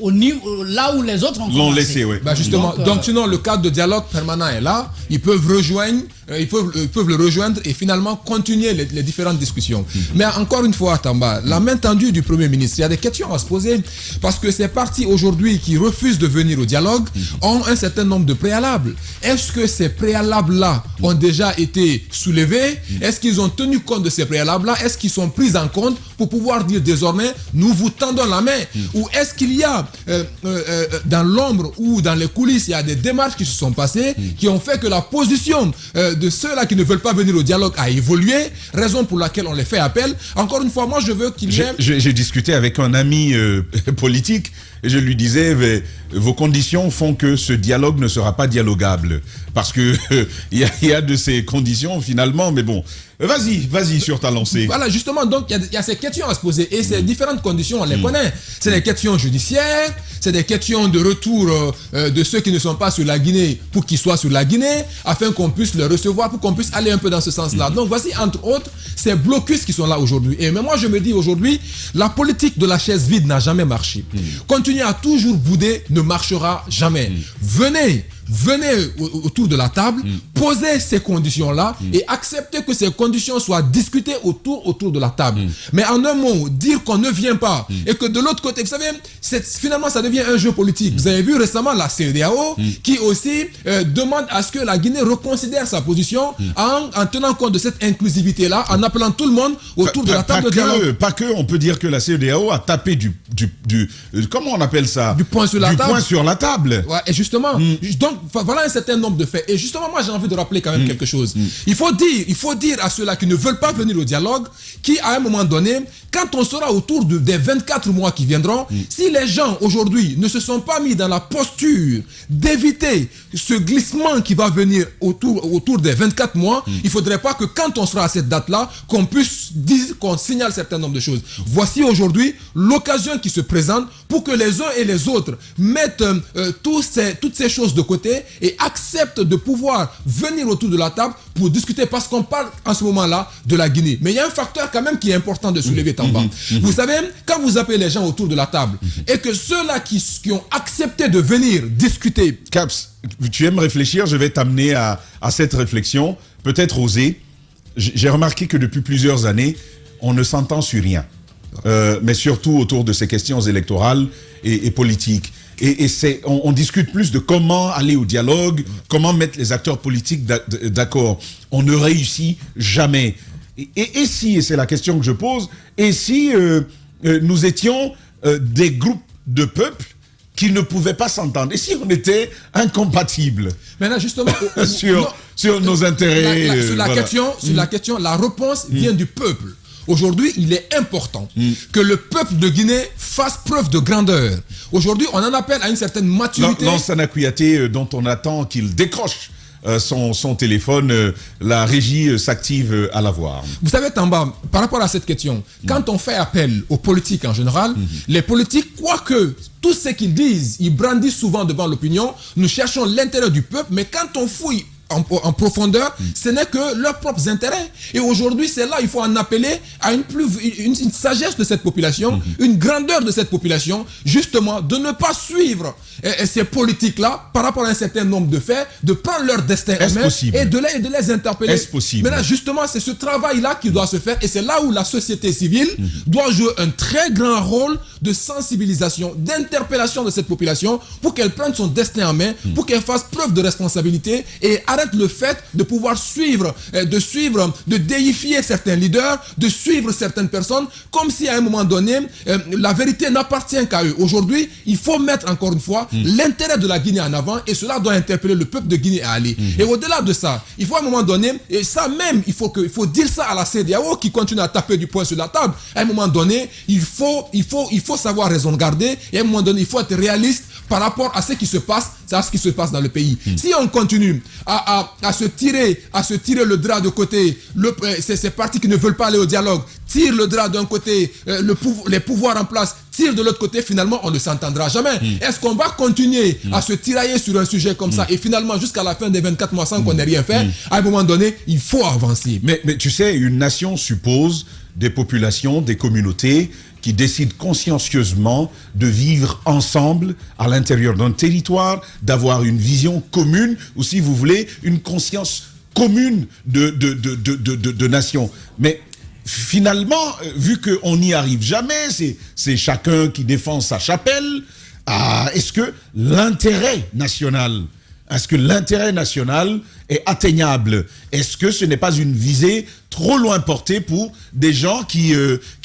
au niveau, là où les autres ont L'ont commencé. laissé, oui. Bah justement, donc sinon le cadre de dialogue permanent est là, ils peuvent rejoindre, ils peuvent le rejoindre et finalement continuer les différentes discussions. Mais encore une fois, Tamba, la main tendue du Premier ministre, il y a des questions à se poser parce que ces partis aujourd'hui qui refusent de venir au dialogue ont un certain nombre de préalables. Est-ce que ces préalables-là ont déjà été soulevés? Est-ce qu'ils ont tenu compte de ces préalables-là? Est-ce qu'ils sont pris en compte pour pouvoir dire désormais nous vous tendons la main? Ou est-ce qu'il y a dans l'ombre ou dans les coulisses, il y a des démarches qui se sont passées qui ont fait que la position de ceux-là qui ne veulent pas venir au dialogue a évolué, raison pour laquelle on les fait appel. Encore une fois, moi je veux qu'il y ait... J'ai discuté avec un ami politique et je lui disais, vos conditions font que ce dialogue ne sera pas dialogable. Parce que il y a de ces conditions finalement, mais bon. Vas-y sur ta lancée. Voilà, justement, donc il y a ces questions à se poser et ces différentes conditions, on les connaît. C'est des questions judiciaires, c'est des questions de retour de ceux qui ne sont pas sur la Guinée pour qu'ils soient sur la Guinée, afin qu'on puisse les recevoir, pour qu'on puisse aller un peu dans ce sens-là. Donc voici, entre autres, ces blocus qui sont là aujourd'hui. Et mais moi, je me dis aujourd'hui, la politique de la chaise vide n'a jamais marché. Continuer à toujours bouder ne marchera jamais. Venez autour de la table, posez ces conditions-là et acceptez que ces conditions soient discutées autour de la table. Mais en un mot, dire qu'on ne vient pas et que de l'autre côté, vous savez, finalement ça devient un jeu politique. Vous avez vu récemment la CEDEAO qui aussi demande à ce que la Guinée reconsidère sa position en tenant compte de cette inclusivité-là, en appelant tout le monde autour de la table de dialogue. Pas que, on peut dire que la CEDEAO a tapé du comment on appelle ça? Du poing sur la table. Poing sur la table. Ouais, et justement, donc voilà un certain nombre de faits. Et justement, moi j'ai envie de rappeler quand même quelque chose. Il faut dire à ceux-là qui ne veulent pas venir au dialogue, qui à un moment donné, quand on sera autour des 24 mois qui viendront, si les gens aujourd'hui ne se sont pas mis dans la posture d'éviter ce glissement qui va venir autour des 24 mois, il ne faudrait pas que quand on sera à cette date-là, qu'on puisse dire, qu'on signale un certain nombre de choses. Voici aujourd'hui l'occasion qui se présente pour que les uns et les autres mettent toutes ces choses de côté et acceptent de pouvoir venir autour de la table pour discuter, parce qu'on parle en ce moment-là de la Guinée. Mais il y a un facteur quand même qui est important de soulever, Tamba. Vous savez, quand vous appelez les gens autour de la table et que ceux-là qui ont accepté de venir discuter... Caps, tu aimes réfléchir, je vais t'amener à cette réflexion, peut-être oser. J'ai remarqué que depuis plusieurs années, on ne s'entend sur rien. Mais surtout autour de ces questions électorales et politiques. Et on discute plus de comment aller au dialogue, comment mettre les acteurs politiques d'accord. On ne réussit jamais. Et si, et c'est la question que je pose, et si nous étions des groupes de peuples qui ne pouvaient pas s'entendre, et si on était incompatibles? Maintenant, justement, sur nos intérêts. Sur la question, la réponse vient du peuple. Aujourd'hui, il est important que le peuple de Guinée fasse preuve de grandeur. Aujourd'hui, on en appelle à une certaine maturité. Lansana Kouyaté, dont on attend qu'il décroche son téléphone, la régie s'active à l'avoir. Vous savez, Tamba, par rapport à cette question, quand on fait appel aux politiques en général, les politiques, quoique tout ce qu'ils disent, ils brandissent souvent devant l'opinion, nous cherchons l'intérêt du peuple, mais quand on fouille en profondeur, ce n'est que leurs propres intérêts. Et aujourd'hui, c'est là, il faut en appeler à une sagesse de cette population, une grandeur de cette population, justement, de ne pas suivre ces politiques-là par rapport à un certain nombre de faits, de prendre leur destin en main et de les interpeller. Est-ce possible? Mais là, justement, c'est ce travail-là qui doit se faire, et c'est là où la société civile doit jouer un très grand rôle de sensibilisation, d'interpellation de cette population pour qu'elle prenne son destin en main, pour qu'elle fasse preuve de responsabilité et arrête le fait de pouvoir de déifier certains leaders, de suivre certaines personnes, comme si à un moment donné, la vérité n'appartient qu'à eux. Aujourd'hui, il faut mettre encore une fois l'intérêt de la Guinée en avant, et cela doit interpeller le peuple de Guinée à aller. Et au-delà de ça, il faut à un moment donné, et ça même, il faut dire ça à la CEDEAO qui continue à taper du poing sur la table. À un moment donné, il faut savoir raison garder, et à un moment donné, il faut être réaliste par rapport à ce qui se passe, dans le pays. Si on continue à se tirer le drap de côté, ces partis qui ne veulent pas aller au dialogue tirent le drap d'un côté, les pouvoirs en place tirent de l'autre côté, finalement on ne s'entendra jamais. Est-ce qu'on va continuer à se tirailler sur un sujet comme ça, et finalement jusqu'à la fin des 24 mois sans qu'on n'ait rien fait? À un moment donné, il faut avancer. Mais tu sais, une nation suppose des populations, des communautés qui décident consciencieusement de vivre ensemble à l'intérieur d'un territoire, d'avoir une vision commune, ou si vous voulez, une conscience commune de nation. Mais finalement, vu qu'on n'y arrive jamais, c'est chacun qui défend sa chapelle, est-ce que l'intérêt national est atteignable? Est-ce que ce n'est pas une visée trop loin portée pour des gens qui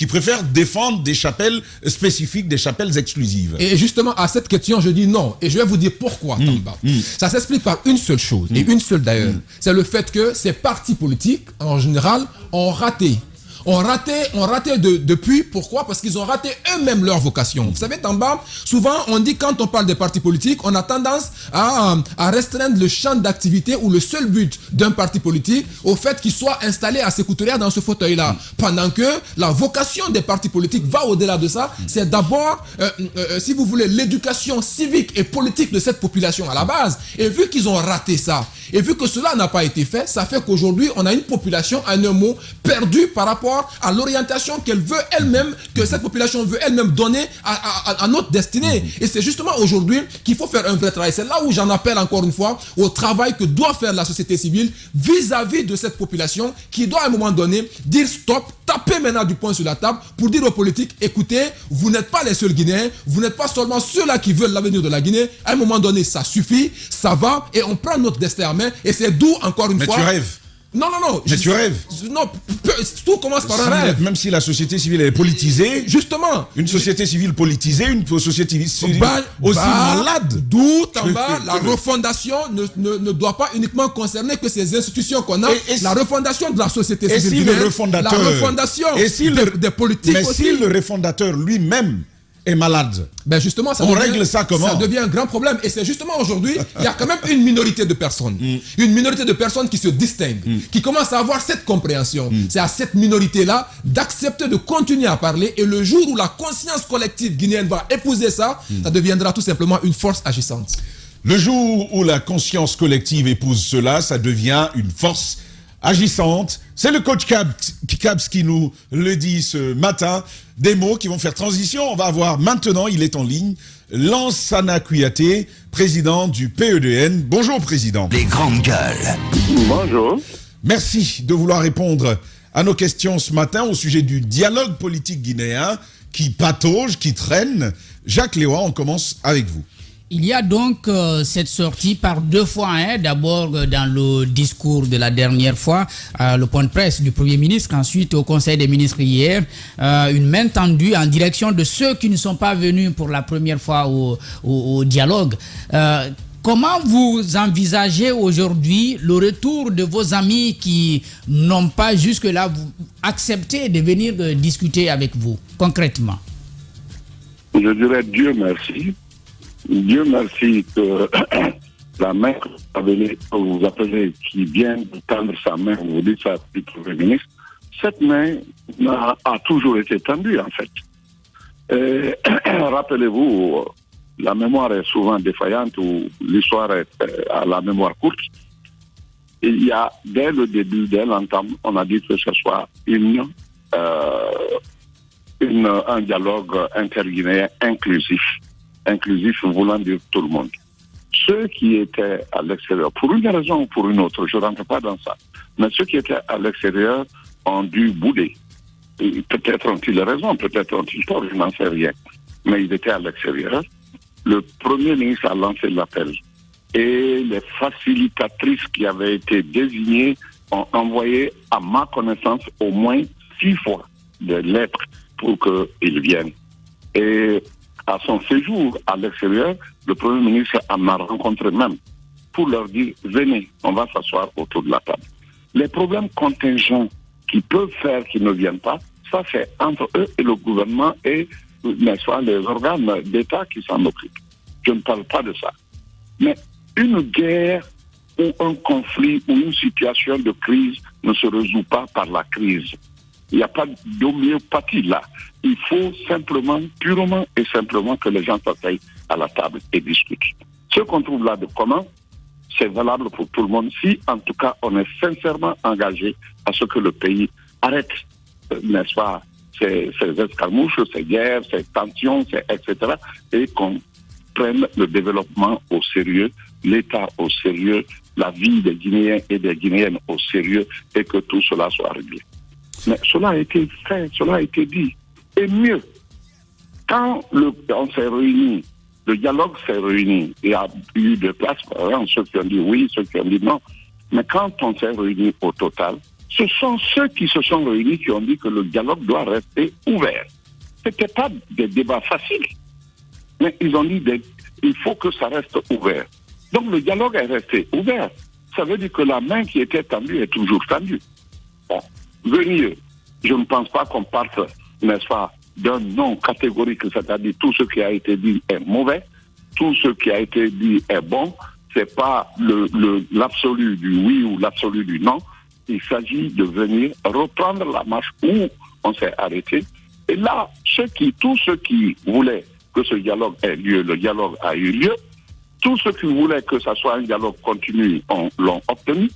préfèrent défendre des chapelles spécifiques, des chapelles exclusives? Et justement, à cette question, je dis non. Et je vais vous dire pourquoi, Tamba. Ça s'explique par une seule chose, et une seule d'ailleurs. C'est le fait que ces partis politiques, en général, ont raté depuis. Pourquoi? Parce qu'ils ont raté eux-mêmes leur vocation. Vous savez, Tamba, souvent on dit, quand on parle des partis politiques, on a tendance à restreindre le champ d'activité ou le seul but d'un parti politique au fait qu'il soit installé à Sékou Touré dans ce fauteuil-là. Pendant que la vocation des partis politiques va au-delà de ça. C'est d'abord, si vous voulez, l'éducation civique et politique de cette population à la base. Et vu qu'ils ont raté ça, et vu que cela n'a pas été fait, ça fait qu'aujourd'hui, on a une population, en un mot, perdue par rapport à l'orientation qu'elle veut elle-même, que cette population veut elle-même donner à notre destinée. Et c'est justement aujourd'hui qu'il faut faire un vrai travail. C'est là où j'en appelle encore une fois au travail que doit faire la société civile vis-à-vis de cette population, qui doit à un moment donné dire stop, taper maintenant du poing sur la table pour dire aux politiques, écoutez, vous n'êtes pas les seuls Guinéens, vous n'êtes pas seulement ceux-là qui veulent l'avenir de la Guinée. À un moment donné, ça suffit, ça va, et on prend notre destin en main. Et c'est d'où, encore une fois... Mais tu rêves. Non. Mais tu rêves. Non, tout commence par un rêve. Même si la société civile est politisée. Justement. Une société civile politisée, une société civile aussi malade. D'où, Tamba, la refondation ne doit pas uniquement concerner que ces institutions qu'on a. La refondation de la société civile. Et si le refondateur. La refondation des politiques mais aussi. Mais si le refondateur lui-même est malade, ben justement, règle ça comment? Ça devient un grand problème. Et c'est justement aujourd'hui, il y a quand même une minorité de personnes. Une minorité de personnes qui se distinguent, qui commencent à avoir cette compréhension. C'est à cette minorité-là d'accepter de continuer à parler. Et le jour où la conscience collective guinéenne va épouser ça, ça deviendra tout simplement une force agissante. Le jour où la conscience collective épouse cela, ça devient une force agissante. C'est le coach Kabs qui nous le dit ce matin. Des mots qui vont faire transition. On va avoir maintenant, il est en ligne, Lansana Kouyaté, président du PEDN. Bonjour, président. Les grandes gueules. Bonjour. Merci de vouloir répondre à nos questions ce matin au sujet du dialogue politique guinéen qui patauge, qui traîne. Jacques Léoy, on commence avec vous. Il y a donc cette sortie par deux fois, d'abord dans le discours de la dernière fois, le point de presse du Premier ministre, ensuite au Conseil des ministres hier, une main tendue en direction de ceux qui ne sont pas venus pour la première fois au dialogue. Comment vous envisagez aujourd'hui le retour de vos amis qui n'ont pas jusque-là accepté de venir discuter avec vous, concrètement? Je dirais Dieu merci. Dieu merci que la main que vous appelez, qui vient de tendre sa main, vous dites ça du Premier ministre, cette main a toujours été tendue en fait. Rappelez-vous, la mémoire est souvent défaillante ou l'histoire est à la mémoire courte. Il y a, dès le début, dès l'entame, on a dit que ce soit un dialogue interguinéen inclusif. Inclusif voulant dire tout le monde. Ceux qui étaient à l'extérieur, pour une raison ou pour une autre, je ne rentre pas dans ça, mais ceux qui étaient à l'extérieur ont dû bouder. Et peut-être ont-ils raison, peut-être ont-ils tort, je n'en sais rien. Mais ils étaient à l'extérieur. Le Premier ministre a lancé l'appel et les facilitatrices qui avaient été désignées ont envoyé, à ma connaissance, au moins 6 fois des lettres pour qu'ils viennent. Et à son séjour à l'extérieur, le Premier ministre en a rencontré même pour leur dire « Venez, on va s'asseoir autour de la table ». Les problèmes contingents qui peuvent faire qu'ils ne viennent pas, ça c'est entre eux et le gouvernement et, n'est-ce pas, les organes d'État qui s'en occupent. Je ne parle pas de ça. Mais une guerre ou un conflit ou une situation de crise ne se résout pas par la crise. Il n'y a pas d'homéopathie là. Il faut simplement, purement et simplement que les gens s'asseyent à la table et discutent. Ce qu'on trouve là de commun, c'est valable pour tout le monde si, en tout cas, on est sincèrement engagé à ce que le pays arrête, n'est-ce pas, ces escarmouches, ces guerres, ces tensions, etc., et qu'on prenne le développement au sérieux, l'État au sérieux, la vie des Guinéens et des Guinéennes au sérieux, et que tout cela soit réglé. Mais cela a été fait, cela a été dit. Et mieux, quand on s'est réunis, le dialogue s'est réuni, il y a eu de place, par exemple, ceux qui ont dit oui, ceux qui ont dit non. Mais quand on s'est réunis au total, ce sont ceux qui se sont réunis qui ont dit que le dialogue doit rester ouvert. Ce n'était pas des débats faciles, mais ils ont dit il faut que ça reste ouvert. Donc le dialogue est resté ouvert. Ça veut dire que la main qui était tendue est toujours tendue. Bon, venir, je ne pense pas qu'on parte, n'est-ce pas, d'un non catégorique, c'est-à-dire tout ce qui a été dit est mauvais, tout ce qui a été dit est bon, c'est pas l'absolu du oui ou l'absolu du non. Il s'agit de venir reprendre la marche où on s'est arrêté. Et là, tous ceux qui voulaient que ce dialogue ait lieu, le dialogue a eu lieu. Tous ceux qui voulaient que ça soit un dialogue continu l'ont obtenu.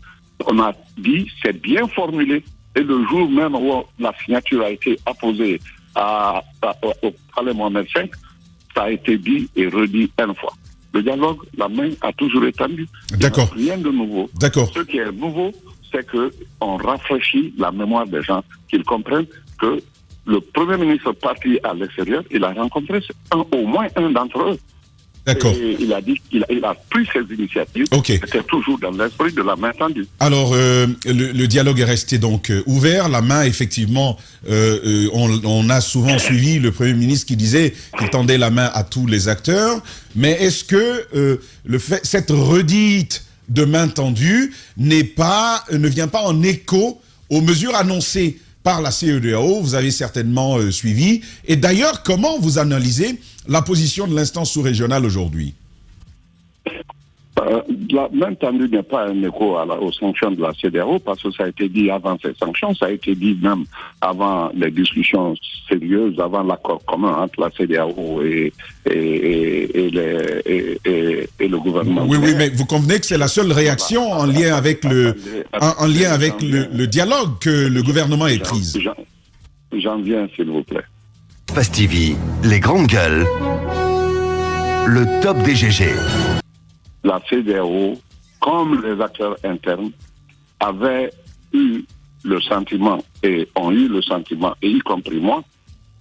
On a dit, c'est bien formulé. Et le jour même où la signature a été apposée au Palais Mohamed V, ça a été dit et redit une fois. Le dialogue, la main a toujours été tendue. D'accord. Rien de nouveau. D'accord. Ce qui est nouveau, c'est qu'on rafraîchit la mémoire des gens, qu'ils comprennent que le Premier ministre parti à l'extérieur, il a rencontré au moins un d'entre eux. D'accord. Et il a dit qu'il a pris ses initiatives. Ok. C'était toujours dans l'esprit de la main tendue. Alors, le dialogue est resté donc ouvert. La main, effectivement, on a souvent suivi le Premier ministre qui disait qu'il tendait la main à tous les acteurs. Mais est-ce que cette redite de main tendue ne vient pas en écho aux mesures annoncées par la CEDEAO? Vous avez certainement suivi. Et d'ailleurs, comment vous analysez la position de l'instance sous-régionale aujourd'hui? La main tendue n'est pas un écho aux sanctions de la CEDEAO, parce que ça a été dit avant ces sanctions, ça a été dit même avant les discussions sérieuses, avant l'accord commun entre la CEDEAO et le gouvernement. Oui, mais vous convenez que c'est la seule réaction en lien avec le dialogue que le gouvernement ait prise. J'en viens, s'il vous plaît. Pass TV, les grandes gueules, le top des GG. La CEDEAO, comme les acteurs internes, avaient eu le sentiment, et ont eu le sentiment, et y compris moi,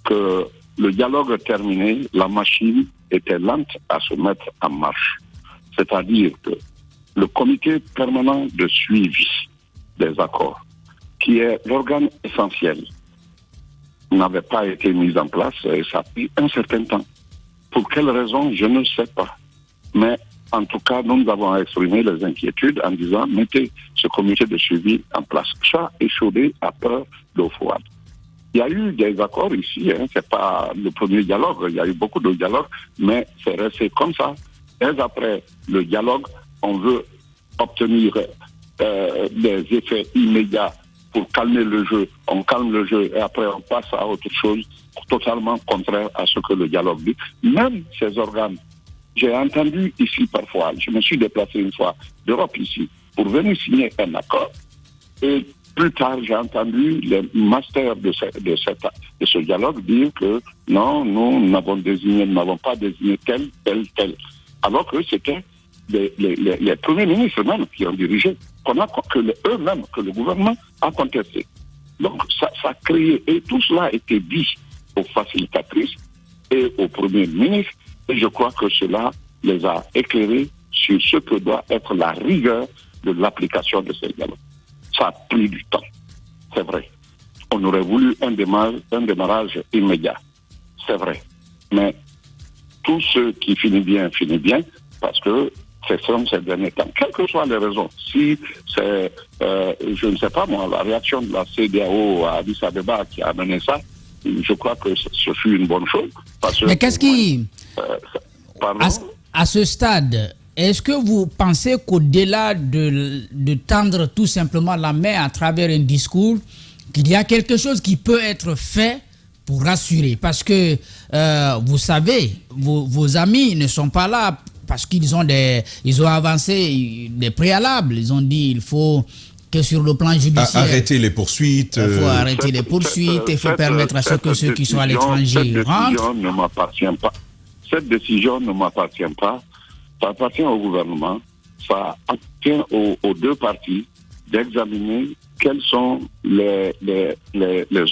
que le dialogue terminé, la machine était lente à se mettre en marche. C'est-à-dire que le comité permanent de suivi des accords, qui est l'organe essentiel, n'avait pas été mis en place et ça a pris un certain temps. Pour quelle raison, je ne sais pas. Mais en tout cas, nous avons exprimé les inquiétudes en disant mettez ce comité de suivi en place. Ça échaudé à peur d'eau froide. Il y a eu des accords ici, c'est pas le premier dialogue, il y a eu beaucoup de dialogues, mais c'est resté comme ça. Et après le dialogue, on veut obtenir des effets immédiats pour calmer le jeu. On calme le jeu et après on passe à autre chose totalement contraire à ce que le dialogue dit. Même ces organes, j'ai entendu ici parfois, je me suis déplacé une fois d'Europe ici pour venir signer un accord et plus tard j'ai entendu les masters de ce dialogue dire que non, nous n'avons pas désigné tel, alors que c'était les premiers ministres même qui ont dirigé, eux-mêmes, que le gouvernement a contesté. Donc ça a créé, et tout cela a été dit aux facilitatrices et aux premiers ministres, et je crois que cela les a éclairés sur ce que doit être la rigueur de l'application de ces dialogues. Ça a pris du temps, c'est vrai. On aurait voulu un démarrage immédiat, c'est vrai. Mais tout ce qui finit bien, parce que ce sont ces derniers temps. Quelles que soient les raisons, si c'est, je ne sais pas moi, la réaction de la CEDEAO à Addis Abeba qui a amené ça, je crois que ce fut une bonne chose. Mais qu'est-ce qui... pardon? À ce stade, est-ce que vous pensez qu'au-delà de tendre tout simplement la main à travers un discours, qu'il y a quelque chose qui peut être fait pour rassurer? Parce que, vous savez, vos amis ne sont pas là parce qu'ils ont avancé des préalables. Ils ont dit il faut que sur le plan judiciaire... Arrêter les poursuites. Il faut arrêter les poursuites, il faut permettre à ce que ceux qui sont à l'étranger rentrent. Cette décision ne m'appartient pas. Ça appartient au gouvernement. Ça appartient aux deux parties d'examiner quels sont les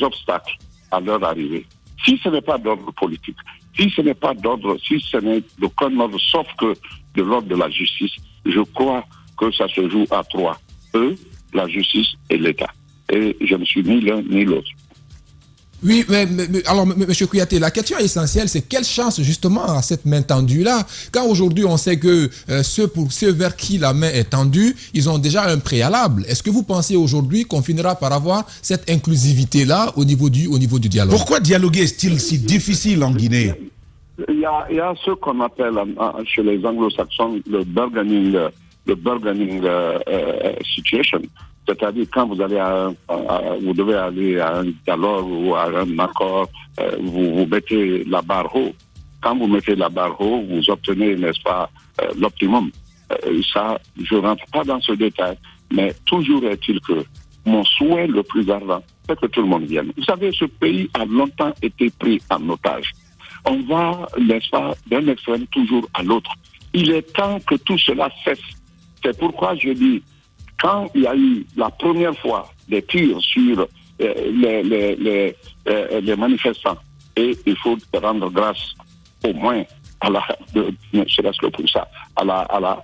obstacles à leur arrivée. Si ce n'est pas d'ordre politique, si ce n'est d'aucun ordre sauf que de l'ordre de la justice, je crois que ça se joue à trois. Eux, la justice et l'État. Et je ne suis ni l'un ni l'autre. Oui, mais alors, M. Kouyaté, la question essentielle, c'est quelle chance justement à cette main tendue-là, quand aujourd'hui on sait que ceux vers qui la main est tendue, ils ont déjà un préalable. Est-ce que vous pensez aujourd'hui qu'on finira par avoir cette inclusivité-là au niveau du dialogue? Pourquoi dialoguer est-il si difficile en Guinée? Il y a ce qu'on appelle chez les anglo-saxons le bargaining situation. C'est-à-dire quand vous allez vous devez aller à un dialogue ou à un accord, vous mettez la barre haut. Quand vous mettez la barre haut, vous obtenez, n'est-ce pas, l'optimum. Ça, je ne rentre pas dans ce détail, mais toujours est-il que mon souhait le plus ardent, c'est que tout le monde vienne. Vous savez, ce pays a longtemps été pris en otage. On va, n'est-ce pas, d'un extrême toujours à l'autre. Il est temps que tout cela cesse. C'est pourquoi je dis, quand il y a eu la première fois des tirs sur les manifestants, et il faut rendre grâce au moins ne serait-ce que pour ça,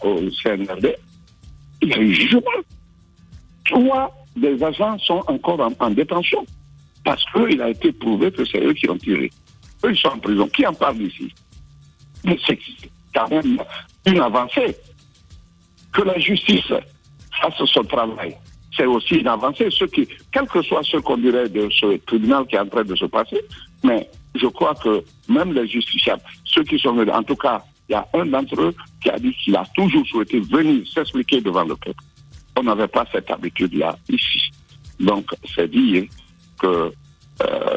au CNRD, il y a eu jugement. 3 des agents sont encore en détention parce qu'il a été prouvé que c'est eux qui ont tiré. Eux, ils sont en prison. Qui en parle ici? Mais c'est quand même une avancée. Que la justice fasse son travail, c'est aussi une avancée. Quel que soit ce qu'on dirait de ce tribunal qui est en train de se passer, mais je crois que même les justiciables, ceux qui sont venus, en tout cas, il y a un d'entre eux qui a dit qu'il a toujours souhaité venir s'expliquer devant le peuple. On n'avait pas cette habitude-là ici. Donc, c'est dire que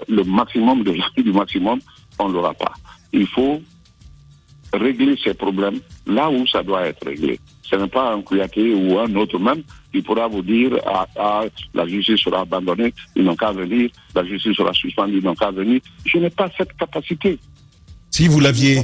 le maximum du maximum, on ne l'aura pas. Il faut régler ces problèmes là où ça doit être réglé. Ce n'est pas un Kouyaté ou un autre même qui pourra vous dire la justice sera abandonnée, ils n'ont qu'à venir, la justice sera suspendue, ils n'ont qu'à venir. Je n'ai pas cette capacité. Si vous l'aviez,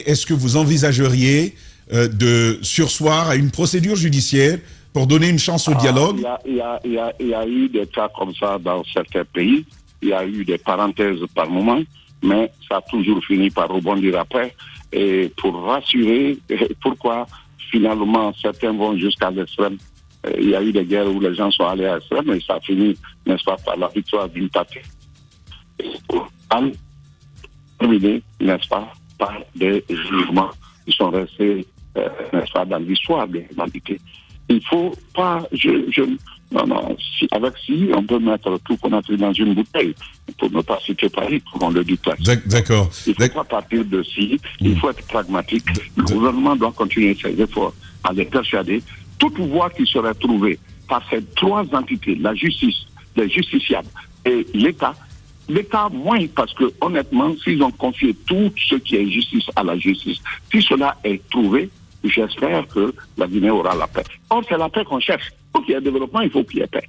est-ce que vous envisageriez de surseoir à une procédure judiciaire pour donner une chance au dialogue? Il y a eu des cas comme ça dans certains pays. Il y a eu des parenthèses par moment, mais ça a toujours fini par rebondir après. Et pour rassurer, pourquoi finalement certains vont jusqu'à l'extrême. Il y a eu des guerres où les gens sont allés à l'extrême, et ça a fini, n'est-ce pas, par la victoire d'une partie. Et pour terminer, n'est-ce pas, par des jugements qui sont restés, n'est-ce pas, dans l'histoire de l'humanité. Il ne faut pas, on peut mettre tout qu'on a pris dans une bouteille, pour ne pas citer Paris, comme on le dit. D'accord. Il ne faut pas partir de ci, il faut être pragmatique. Le gouvernement doit continuer ses efforts à les persuader. Toute voie qui serait trouvée par ces 3 entités, la justice, les justiciables et l'État moins, parce que honnêtement, s'ils ont confié tout ce qui est justice à la justice, si cela est trouvé, j'espère que la Guinée aura la paix. Or, c'est la paix qu'on cherche. Pour qu'il y ait développement, il faut qu'il y ait paix.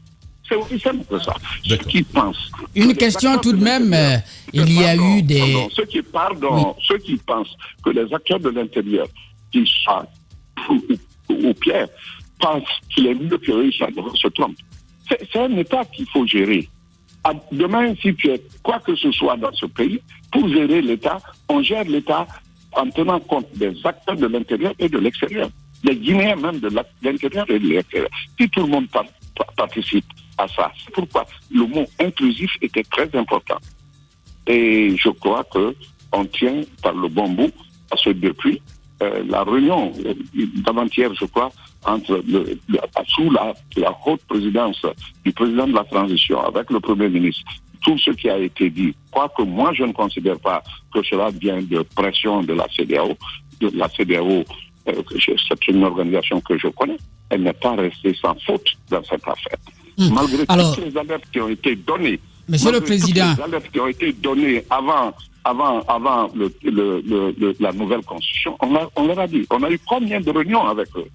C'est aussi simple que ça. Ceux qui pensent... Une question tout de même, il y a eu des... Ceux qui pensent que les acteurs de l'intérieur, qu'ils soient ou Pierre, pensent qu'il est mieux que eux, se trompent. C'est un État qu'il faut gérer. Demain, si tu es quoi que ce soit dans ce pays, pour gérer l'État, on gère l'État en tenant compte des acteurs de l'intérieur et de l'extérieur, des Guinéens même de l'intérieur et de l'extérieur. Si tout le monde participe à ça, c'est pourquoi le mot inclusif était très important. Et je crois qu'on tient par le bon bout, parce que depuis la réunion d'avant-hier, je crois, sous la haute présidence du président de la transition avec le Premier ministre, tout ce qui a été dit, quoique moi je ne considère pas que cela vient de pression de la CEDEAO. C'est une organisation que je connais, elle n'est pas restée sans faute dans cette affaire. Malgré toutes les alertes qui ont été données, Monsieur le Président, les alertes qui ont été données avant la nouvelle constitution, on leur a dit, on a eu combien de réunions avec eux?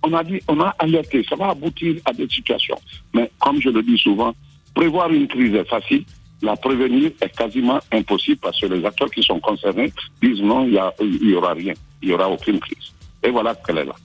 On a alerté, ça va aboutir à des situations. Mais comme je le dis souvent, prévoir une crise est facile, la prévenir est quasiment impossible parce que les acteurs qui sont concernés disent non, il n'y aura rien, il n'y aura aucune crise. Et voilà qu'elle est là.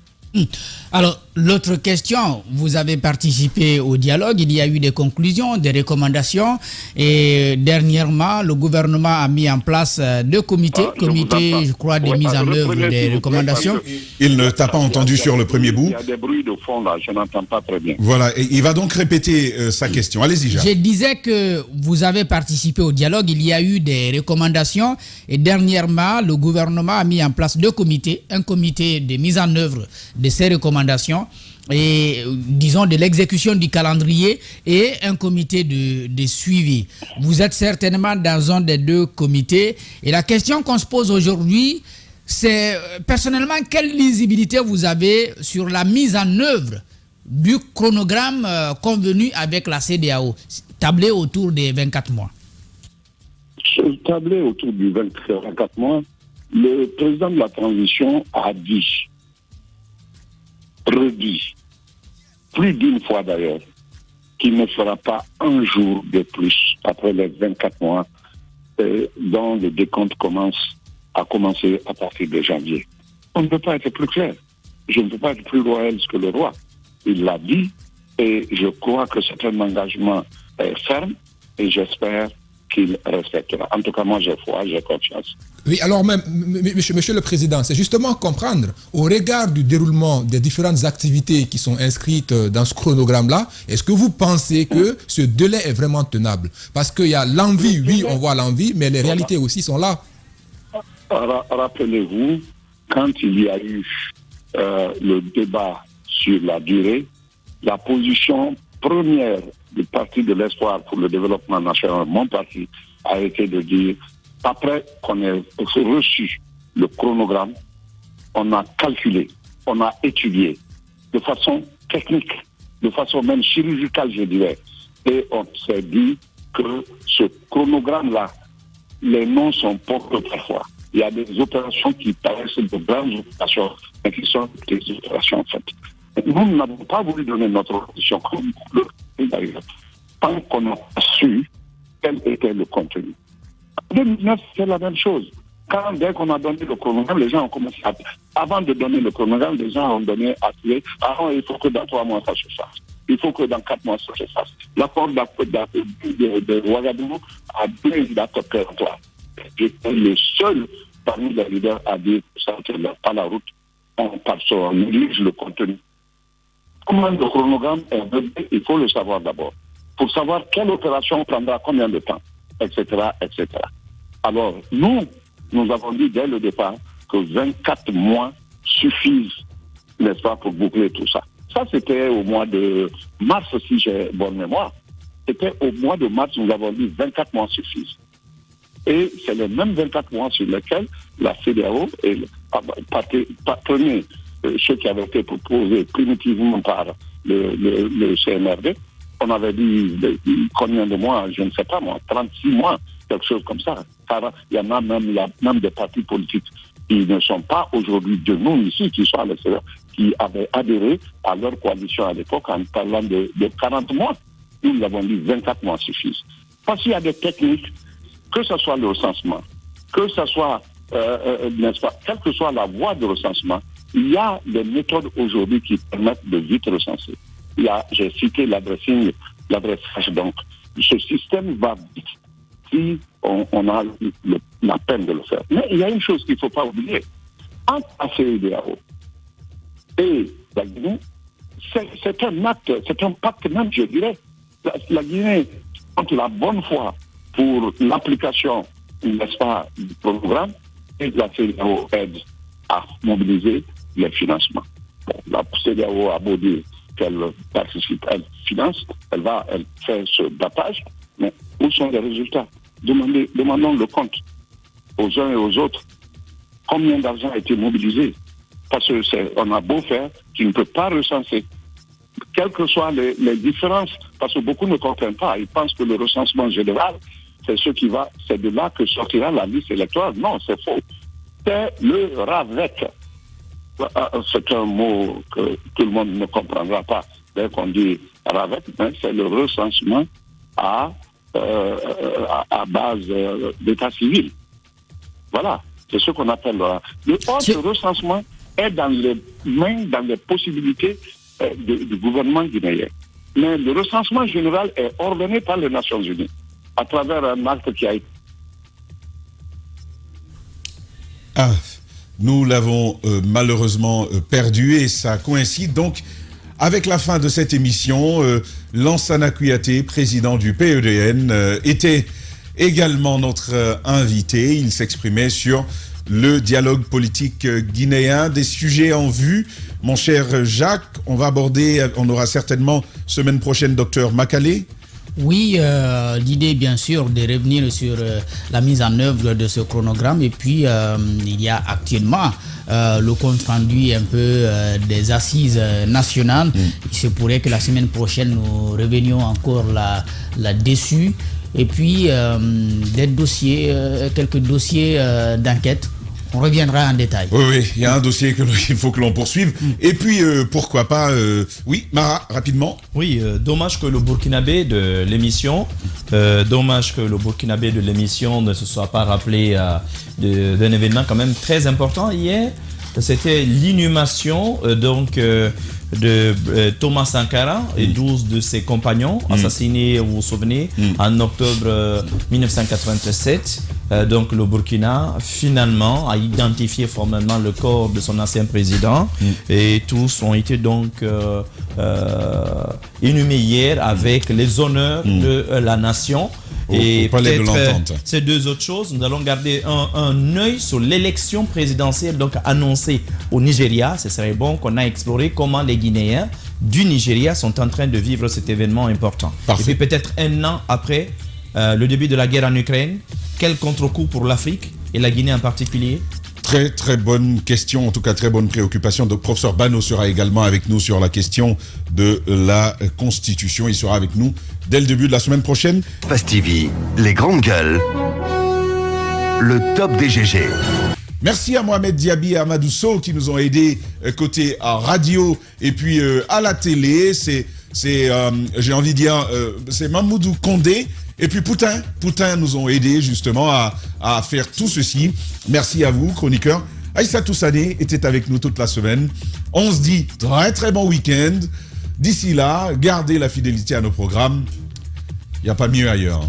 Alors, l'autre question, vous avez participé au dialogue, il y a eu des conclusions, des recommandations et dernièrement, le gouvernement a mis en place deux comités, je crois, de mise en œuvre des recommandations. Il ne t'a pas entendu sur le premier bout. Il y a des bruits de fond là, je n'entends pas très bien. Voilà, et il va donc répéter sa question. Allez-y, Jacques. Je disais que vous avez participé au dialogue, il y a eu des recommandations et dernièrement, le gouvernement a mis en place deux comités, un comité de mise en œuvre de ces recommandations et disons de l'exécution du calendrier et un comité de suivi. Vous êtes certainement dans un des deux comités et la question qu'on se pose aujourd'hui, c'est personnellement quelle lisibilité vous avez sur la mise en œuvre du chronogramme convenu avec la CEDEAO, tablé autour des 24 mois. Tablé autour du 24 mois, le président de la transition a dit, redit, plus d'une fois d'ailleurs, qu'il ne fera pas un jour de plus après les 24 mois dont le décompte a commencé à partir de janvier. On ne peut pas être plus clair. Je ne peux pas être plus royal que le roi. Il l'a dit et je crois que c'est un engagement ferme et j'espère qu'il respectera. En tout cas, moi, j'ai foi, j'ai confiance. Oui, alors même, monsieur le Président, c'est justement comprendre, au regard du déroulement des différentes activités qui sont inscrites dans ce chronogramme-là, est-ce que vous pensez que ce délai est vraiment tenable? Parce qu'il y a l'envie, oui, on voit l'envie, mais les réalités aussi sont là. Rappelez-vous, quand il y a eu le débat sur la durée, la position première du Parti de l'Espoir pour le développement national, mon parti, a été de dire, après qu'on ait reçu le chronogramme, on a calculé, on a étudié de façon technique, de façon même chirurgicale, je dirais, et on s'est dit que ce chronogramme-là, les noms sont portés parfois. Il y a des opérations qui paraissent de grandes opérations, mais qui sont des opérations en fait. Nous n'avons pas voulu donner notre position comme le d'ailleurs, tant qu'on n'a pas su quel était le contenu. En 2009, c'est la même chose. Dès qu'on a donné le chronogramme, les gens ont commencé à... Avant de donner le chronogramme, les gens ont donné à tuer. Il faut que dans 3 mois, ça se fasse. Il faut que dans 4 mois, ça se fasse. L'accord de Ouagadougou a 2 dates péremptoires. J'étais le seul parmi les leaders à dire que ça ne tient pas la route. On néglige le contenu. Comment le chronogramme est donné, il faut le savoir d'abord. Pour savoir quelle opération prendra combien de temps, etc., etc. Alors, nous avons dit dès le départ que 24 mois suffisent, n'est-ce pas, pour boucler tout ça. Ça, c'était au mois de mars, si j'ai bonne mémoire. C'était au mois de mars, nous avons dit 24 mois suffisent. Et c'est les mêmes 24 mois sur lesquels la CEDEAO prenait ceux qui avaient été proposés primitivement par le CNRD. On avait dit combien de mois, je ne sais pas moi, 36 mois, quelque chose comme ça. Car il y en a même des partis politiques qui ne sont pas aujourd'hui de nous ici, qui sont à l'extérieur, qui avaient adhéré à leur coalition à l'époque en parlant de 40 mois. Nous avons dit 24 mois suffisent. Parce qu'il y a des techniques, que ce soit le recensement, que ce soit, n'est-ce pas, quelle que soit la voie de recensement, il y a des méthodes aujourd'hui qui permettent de vite recenser. J'ai cité l'adressage, donc ce système va vite si on a la peine de le faire. Mais il y a une chose qu'il ne faut pas oublier. Entre la CEDEAO et la Guinée, c'est un acte, c'est un pacte même, je dirais. La Guinée, entre la bonne foi pour l'application, n'est-ce pas, du programme, et la CEDEAO aide à mobiliser les financements. Bon, la CEDEAO a beau dire qu'elle participe, elle finance, elle fait ce battage, mais où sont les résultats? Demandons le compte aux uns et aux autres. Combien d'argent a été mobilisé? Parce qu'on a beau faire, tu ne peux pas recenser. Quelles que soient les différences, parce que beaucoup ne comprennent pas, ils pensent que le recensement général, c'est de là que sortira la liste électorale. Non, c'est faux. C'est le RAVEC. C'est un mot que tout le monde ne comprendra pas dès qu'on dit RAVEC, mais c'est le recensement à base d'état civil. Voilà, c'est ce qu'on appelle le recensement est dans les mains, dans les possibilités du gouvernement guinéen. Mais le recensement général est ordonné par les Nations Unies à travers un acte qui a été... Nous l'avons malheureusement perdu et ça coïncide donc avec la fin de cette émission. Lansana Kouyaté, président du PEDN, était également notre invité. Il s'exprimait sur le dialogue politique guinéen, des sujets en vue. Mon cher Jacques, on aura certainement semaine prochaine Dr Makale. Oui, l'idée bien sûr de revenir sur la mise en œuvre de ce chronogramme et puis il y a actuellement le compte rendu un peu des assises nationales. Il se pourrait que la semaine prochaine nous revenions encore là-dessus et puis quelques dossiers d'enquête. On reviendra en détail. Oui, il y a un dossier qu'il faut que l'on poursuive. Et puis, pourquoi pas... Oui, Mara, rapidement. Oui, dommage que le Burkinabé de l'émission ne se soit pas rappelé d'un événement quand même très important hier. C'était l'inhumation de Thomas Sankara et 12 de ses compagnons assassinés, vous vous souvenez, en octobre 1987. Donc le Burkina finalement a identifié formellement le corps de son ancien président et tous ont été donc inhumés hier avec les honneurs de la nation. Et peut-être ces deux autres choses, nous allons garder un œil sur l'élection présidentielle donc annoncée au Nigeria. Ce serait bon qu'on a exploré comment les Guinéens du Nigeria sont en train de vivre cet événement important. Parfait. Et puis peut-être un an après le début de la guerre en Ukraine, quel contre-coup pour l'Afrique et la Guinée en particulier? Très très bonne question, en tout cas très bonne préoccupation. Donc professeur Bano sera également avec nous sur la question de la Constitution. Il sera avec nous dès le début de la semaine prochaine. Pass TV, les grandes gueules, le top des GG. Merci à Mohamed Diaby et Amadou Sow qui nous ont aidés côté radio et puis à la télé. J'ai envie de dire, c'est Mamoudou Kondé. Et puis Poutin nous ont aidés justement à faire tout ceci. Merci à vous, chroniqueurs. Aïssatou Sané était avec nous toute la semaine. On se dit très très bon week-end. D'ici là, gardez la fidélité à nos programmes. Il n'y a pas mieux ailleurs.